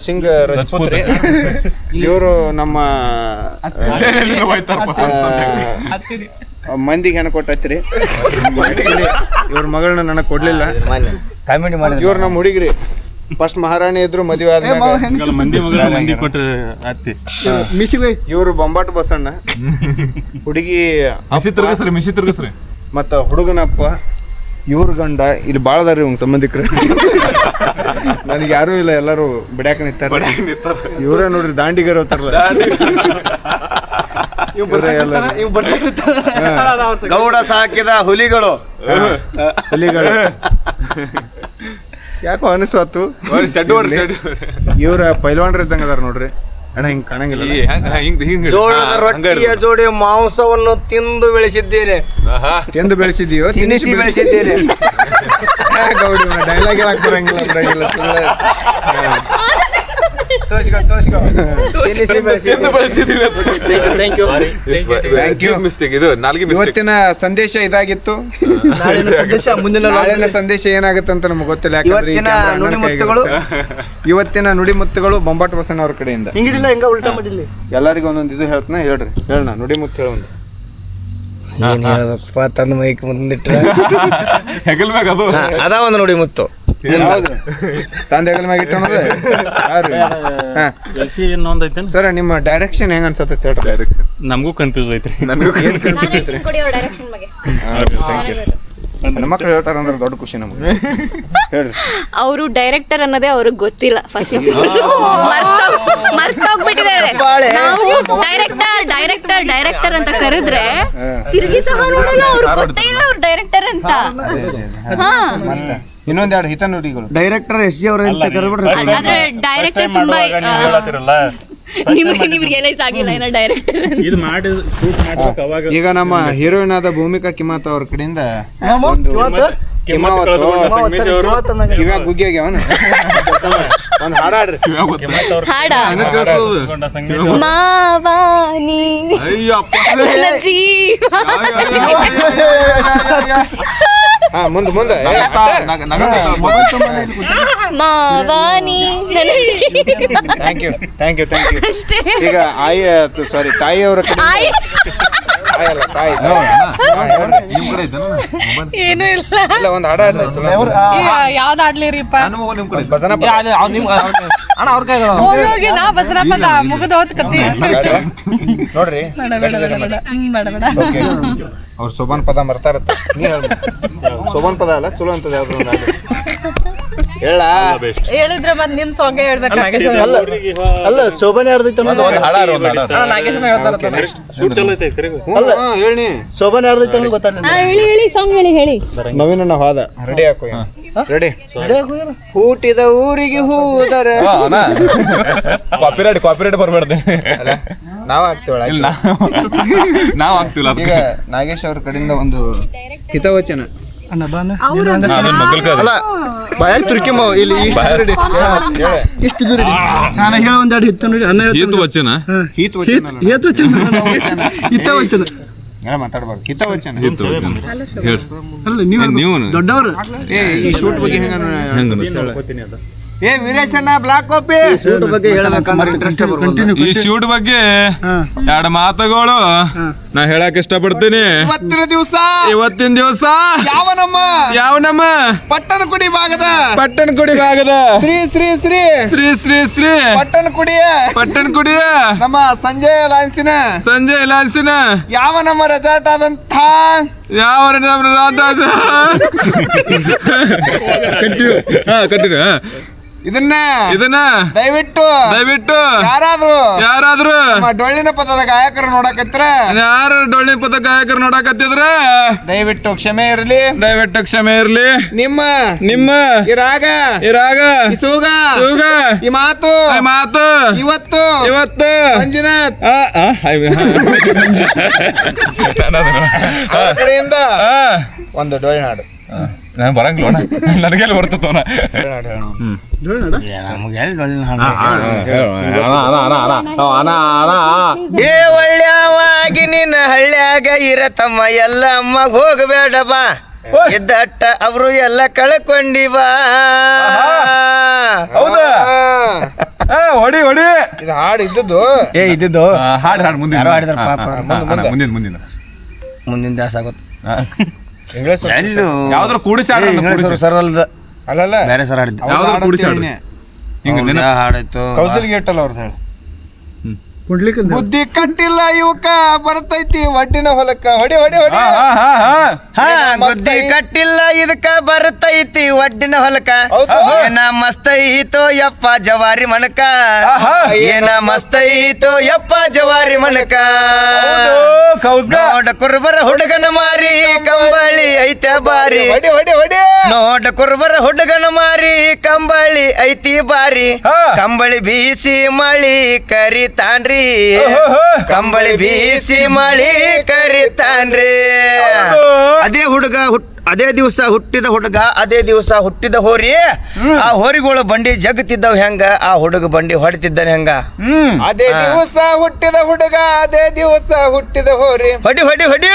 ಸಿಂಗ್ ರಜಪೂತ್ ರೀ. ಇವರು ನಮ್ಮ ಮಂದಿಗೆ ಹೆಣ ಕೊಟ್ಟೈತ್ರಿ. ಇವ್ರ ಮಗಳನ್ನ ನನಗೆ ಕೊಡ್ಲಿಲ್ಲ. ಇವ್ರು ನಮ್ಮ ಹುಡುಗ್ರಿ. ಫಸ್ಟ್ ಮಹಾರಾಣಿ ಇದ್ರು, ಮದುವೆ ಆದ್ಮೇಲೆ ಇವ್ರು ಬೊಂಬಾಟ್ ಬಸಣ್ಣ, ಹುಡುಗಿ ಮಿಸಿ ತಿರ್ಗಸ್ರಿ ಮತ್ತ ಹುಡುಗನಪ್ಪ. ಇವ್ರ ಗಂಡ ಇಲ್ಲಿ ಬಾಳ ಅದಾರಿ ಇವ್ ಸಂಬಂಧಿಕರು. ನನಗೆ ಯಾರು ಇಲ್ಲ, ಎಲ್ಲರೂ ಬಿಡ್ಯಾಕ ನಿಂತಾರ. ಇವ್ರ ನೋಡ್ರಿ ದಾಂಡಿಗರ್ ಹೋಗ್ತಾರಲ್ಲ, ಗೌಡ ಸಾಕಿದ ಹುಲಿಗಳು. ಯಾಕೋ ಅನಿಸ್ವತ್ತು. ಇವ್ರ ಪೈಲ್ವಾನ್ರ ಇದ್ದಂಗ ಅದಾರ ನೋಡ್ರಿ. ಅಣ್ಣ ಹಿಂಗ್ ಕಾಣಂಗಿಲ್ಲ. ಜೋಳದ ರೊಟ್ಟಿಯ ಜೋಡಿ ಮಾಂಸವನ್ನು ತಿಂದು ಬೆಳೆಸಿದ್ದೇನೆ. ಬೆಳೆಸಿದೀವೋ ತಿನ್ನಿಸಿ ಬೆಳೆಸಿದ್ದೇನೆ. ಗೌಡಿ ಡೈಲಾಗ್ ಹೇಳಕ್ ಬರಂಗಿಲ್ಲ. ಇವತ್ತಿನ ಸಂದೇಶ ಇದಾಗಿತ್ತು. ನಾಳಿನ ಸಂದೇಶ ಏನಾಗುತ್ತೆ ಅಂತ ನಮ್ಗೆ ಗೊತ್ತಿಲ್ಲ. ಇವತ್ತಿನ ನುಡಿಮುತ್ತುಗಳು ಬೊಂಬಾಟ್ ಬಸಣ್ಣ ಅವ್ರ ಕಡೆಯಿಂದ. ಎಲ್ಲರಿಗೂ ಒಂದೊಂದು ಇದು ಹೇಳ್ತಾನ, ಹೇಳ್ರಿ. ಹೇಳ ನುಡಿಮುತ್ತು ಹೇಳ. ಏನ್ ಹೇಳ್ಬೇಕಪ್ಪ, ತಂದ ಮೈಕ್ ಮುಂದಿಟ್ರೆ ಹೆಗಲ್ಬೇಕು ಅದು. ಅದ ಒಂದು ನೋಡಿ ಮುತ್ತು. ಹೌದು, ತಂದೆ ಹೆಗಲ್ ಮ್ಯಾಗ ಇಟ್ಟು ಸರ್. ನಿಮ್ಮ ಡೈರೆಕ್ಷನ್ ಹೆಂಗ ಅನ್ಸತ್ತೆ ಹೇಳ್ರಿ. ನಮಗೂ ಕನ್ಫ್ಯೂಸ್ ಐತ್ರಿ. ಡೈರೆಕ್ಷನ್ ಬಗ್ಗೆ ಮಕ್ಳು ಹೇಳ್ತಾರ ಅಂದ್ರೆ ದೊಡ್ಡ ಖುಷಿ ನಮ್ಗೆ. ಹೇಳ್ರಿ. ಅವರು ಡೈರೆಕ್ಟರ್ ಅನ್ನೋದೇ ಅವ್ರಿಗೆ ಗೊತ್ತಿಲ್ಲ. ಫಸ್ಟ್ ಮರ್ತೋಗ್ಬಿಟ್ಟಿದ್ದಾರೆ. ನಾವು ಡೈರೆಕ್ಟರ್ ಅಂತ ಕರೆದ್ರೆ ತಿರುಗಿ ಸಹ ನೋಡಲ್ಲ. ಅವ್ರಿಗೆ ಗೊತ್ತೇ ಇಲ್ಲ ಅವ್ರು ಡೈರೆಕ್ಟರ್ ಅಂತ. ಮತ್ತೆ ಇನ್ನೊಂದೆರಡು ಹಿತ ನುಡಿಗಳು. ಡೈರೆಕ್ಟರ್ SG ಅವ್ರ ಆದ್ರೆ ಡೈರೆಕ್ಟರ್ ತುಂಬಾ ನಿಮ್ಗೆ ರಿಯಲೈಸ್ ಆಗಿಲ್ಲ ಏನೋ ಡೈರೆಕ್ಟರ್ ಇದು ಮಾಡಿ ಶೂಟ್ ಮಾಡ್ಬೇಕು. ಅವಾಗ ಈಗ ನಮ್ಮ ಹೀರೋಯಿನ್ ಆದ ಭೂಮಿಕಾ ಕಿಮಾತ್ ಅವ್ರ ಕಡೆಯಿಂದ ಒಂದು ಕಿವ್ಯಾಗ ಗುಗ್ಗಿಯಾಗ್ಯಾವನ ಒಂದು ಹಾಡಾಡ್ರಿ. ಹಾಡ ಮಾವಾನಿ ಜೀವ. ಮುಂದೆ ಮಾವಾನಿ ಥ್ಯಾಂಕ್ ಯು. ಈಗ ತಾಯಿ ಅವರ ಏನು ಇಲ್ಲ. ಒಂದು ಹಾಡಾಡ್ರಿ. ಯಾವ್ದು ಆಡ್ಲಿರಿಪ್ಪ? ಭಜನಾ ಹೋಗಿ ನಾ ಬಸರ ಪದ ಮುಗಿದ ಹೋತ್ ಕತ್ತಿ ನೋಡ್ರಿ ಬೇಡ ಓಕೆ ಅವ್ರು ಸೋಬಾನ್ ಪದ ಮರ್ತಾ ಇರತ್ತ ನೀ ಹೇಳ ಸೋಬಾನ್ ಪದ ಅಲ್ಲ ಚಲೋ ಅಂತದ ಯಾವ್ದು ಒಂದು ಹೇಳ ಹೇಳಿದ್ರೆ ಮತ್ ನಿಮ್ ಸಾಂಗ್ ಹೇಳ್ಬೇಕು ಅಲ್ಲ ಶೋಭನೆ ಯಾರ್ದೈತೆ ಹೇಳಿ ಶೋಭನೆ ಯಾರ್ದೈತೆ ಅನ್ನೋದು ಗೊತ್ತಾಗ್ಲಿಲ್ಲ. ಹೇಳಿ ಸಾಂಗ್ ಹೇಳಿ ನವೀನ ಹೋದ ರೆಡಿ ಹಾಕೋ ರೆಡಿ ಹುಟ್ಟಿದ ಊರಿಗೆ ಹೋದರ ಕಾಪಿರೇಟ್ ಬರ್ಬೇಡ್ದೆ ಅಲ್ಲ ನಾವ್ ಆಗ್ತೀವಳ ನಾವ್ ಆಗ್ತಿಲ್ಲ ಈಗ ನಾಗೇಶ್ ಅವ್ರ ಕಡೆಯಿಂದ ಒಂದು ಹಿತವಚನ ಅಲ್ಲ ಬಾಯಾಗ ತುರ್ಕೆಮ್ಮ ಇಲ್ಲಿ ಇಷ್ಟು ದೂರ ನಾನು ಹೇಳ ಒಂದೆರಡು ಹಿತ್ತು ನೋಡಿ ಇದು ವಚನ ಹಿತವಚನ ಮಾತಾಡ್ಬಾರ್ದು ಹಿತವಚನ ಹೇಳಿ ಅಲ್ಲ ನೀವು ದೊಡ್ಡವರು ಈ ಶೂಟ್ ಬಗ್ಗೆ ಏ ವೀರೇಶಣ್ಣ ಬ್ಲಾಕ್ ಕಾಪಿ ಬಗ್ಗೆ ಕಂಟಿನ್ಯೂ ಈ ಶೂಟ್ ಬಗ್ಗೆ ಎರಡು ಮಾತುಗಳು ನಾ ಹೇಳಕ್ ಇಷ್ಟಪಡ್ತೀನಿ. ಇವತ್ತಿನ ದಿವಸ ಯಾವ ನಮ್ಮ ಪಟ್ಟಣಕುಡಿ ಭಾಗದ ಶ್ರೀ ಶ್ರೀ ಶ್ರೀ ಶ್ರೀ ಶ್ರೀ ಶ್ರೀ ಪಟ್ಟಣಕುಡಿಯ ನಮ್ಮ ಸಂಜಯ್ ಲಾನ್ಸಿನ ಯಾವ ನಮ್ಮ ರೆಸಾರ್ಟ್ ಆದಂತ ಕಂಟಿನ್ಯೂ ಇದನ್ನ ದಯವಿಟ್ಟು ಯಾರಾದ್ರೂ ನಮ್ಮ ಡೊಳ್ಳಿನ ಪದದ ಗಾಯಕರು ಯಾರು ಡೊಳ್ಳಿನ ಪದ ಗಾಯಕರು ನೋಡಕತ್ತಿದ್ರ ದಯವಿಟ್ಟು ಕ್ಷಮೆ ಇರಲಿ ನಿಮ್ಮ ಈ ರಾಗ ಈ ಸೂಗ ಈ ಮಾತು ಇವತ್ತು ಮಂಜುನಾಥ್ ಅವ್ರ ಕಡೆಯಿಂದ ಒಂದು ಡೊಳ್ಳಿನಾಡು ನಾನು ಬರಂಗಿಲ್ಲ ನನಗೆಲ್ಲ ಬರ್ತತವನ ಏ ಒಳ್ಳೆವಾಗಿ ನಿನ್ನ ಹಳ್ಳ್ಯಾಗ ಇರತಮ್ಮ ಎಲ್ಲ ಅಮ್ಮ ಹೋಗಬೇಡ ಬಾ ಇದ್ದಟ್ಟ ಅವರು ಎಲ್ಲ ಕಳ್ಕೊಂಡಿ ಬಾ ಹೌದಾ ಹೊಡಿ ಇದು ಹಾಡು ಇದ್ದದ್ದು ಹಾಡು ಮುಂದೆ ಯಾರೋ ಹಾಡಿದಾರ ಪಾಪ ಮುಂದಿನ ದಾಸ ಆಗುತ್ತೆ ಇಂಗ್ಲಿಷ್ ಯಾವ್ದಾರು ಕೂಡಿಸಿ ಸರಲ್ದ ಅಲ್ಲಲ್ಲ ಬೇರೆ ಸರ್ ಹಾಡಿದ್ದು ಯಾವ್ದಾರು ಕೂಡಿಸಿ ಹಾಡಾಯ್ತು ಕೌಸಲ್ಗಿ ಇಟ್ಟಲ್ಲ ಅವ್ರದ್ದು ಹೇಳಿ ಬುದ್ಧಿ ಕಟ್ಟಿಲ್ಲ ಇವಕ್ಕ ಬರ್ತೈತಿ ಒಡ್ಡಿನ ಹೊಲಕ್ಕ ಹೊಡಿ ಬುದ್ಧಿ ಕಟ್ಟಿಲ್ಲ ಇದಕ್ಕ ಬರ್ತೈತಿ ಒಡ್ಡಿನ ಹೊಲಕ್ಕ ಏನ ಮಸ್ತೈತೋ ಯಪ್ಪ ಜವಾರಿ ಮಣಕ ಏನ ಮಸ್ತೈತೋ ಯಪ್ಪ ಜವಾರಿ ಮಣಕ ನೋಡ ಕುರ್ಬರ ಹುಡುಗನ ಮಾರಿ ಕಂಬಳಿ ಐತೆ ಬಾರಿ ನೋಡ ಕುರ್ಬರ ಹುಡುಗನ ಮಾರಿ ಕಂಬಳಿ ಐತಿ ಬಾರಿ ಕಂಬಳಿ ಬೀಸಿ ಮಳಿ ಕರಿತಾನ್ರಿ ಕಂಬಳಿ ಬೀಸಿ ಮಳಿ ಕರಿತಾನ್ರಿ ಅದೇ ದಿವಸ ಹುಟ್ಟಿದ ಹುಡುಗ ಅದೇ ದಿವಸ ಹುಟ್ಟಿದ ಹೋರಿ ಆ ಹೋರಿಗಳು ಬಂಡಿ ಜಗತ್ತಿದ್ದವ್ ಹೆಂಗ ಆ ಹುಡುಗ ಬಂಡಿ ಹೊಡಿತಿದ್ದಾನೆ ಹೆಂಗ ಅದೇ ದಿವಸ ಹುಟ್ಟಿದ ಹುಡುಗ ಅದೇ ದಿವಸ ಹುಟ್ಟಿದ ಹೋರಿ ಹೊಡಿ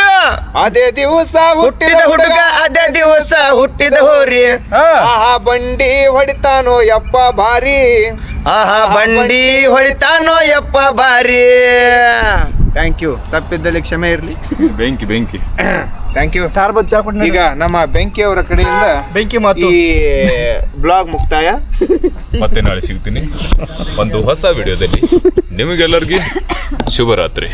ಅದೇ ದಿವಸ ಹುಟ್ಟಿದ ಹುಡುಗ ಅದೇ ದಿವಸ ಹುಟ್ಟಿದ ಹೋರಿ ಆಹಾ ಬಂಡಿ ಹೊಡಿತಾನೋ ಯಪ್ಪ ಭಾರಿ ಆಹಾ ಬಂಡಿ ಹೊಡಿತಾನೋ ಯಪ್ಪ ಭಾರಿ ಥ್ಯಾಂಕ್ ಯು ತಪ್ಪಿದ್ದಲ್ಲಿ ಕ್ಷಮೆ ಇರಲಿ ಬೆಂಕಿ ಥ್ಯಾಂಕ್ ಯು ಈಗ ನಮ್ಮ ಬೆಂಕಿ ಅವರ ಕಡೆಯಿಂದ ಈ ಬ್ಲಾಗ್ ಮುಕ್ತಾಯ ಮತ್ತೆ ನಾಳೆ ಸಿಗ್ತೀನಿ ಒಂದು ಹೊಸ ವಿಡಿಯೋದಲ್ಲಿ. ನಿಮಗೆಲ್ಲರಿಗೂ ಶುಭರಾತ್ರಿ.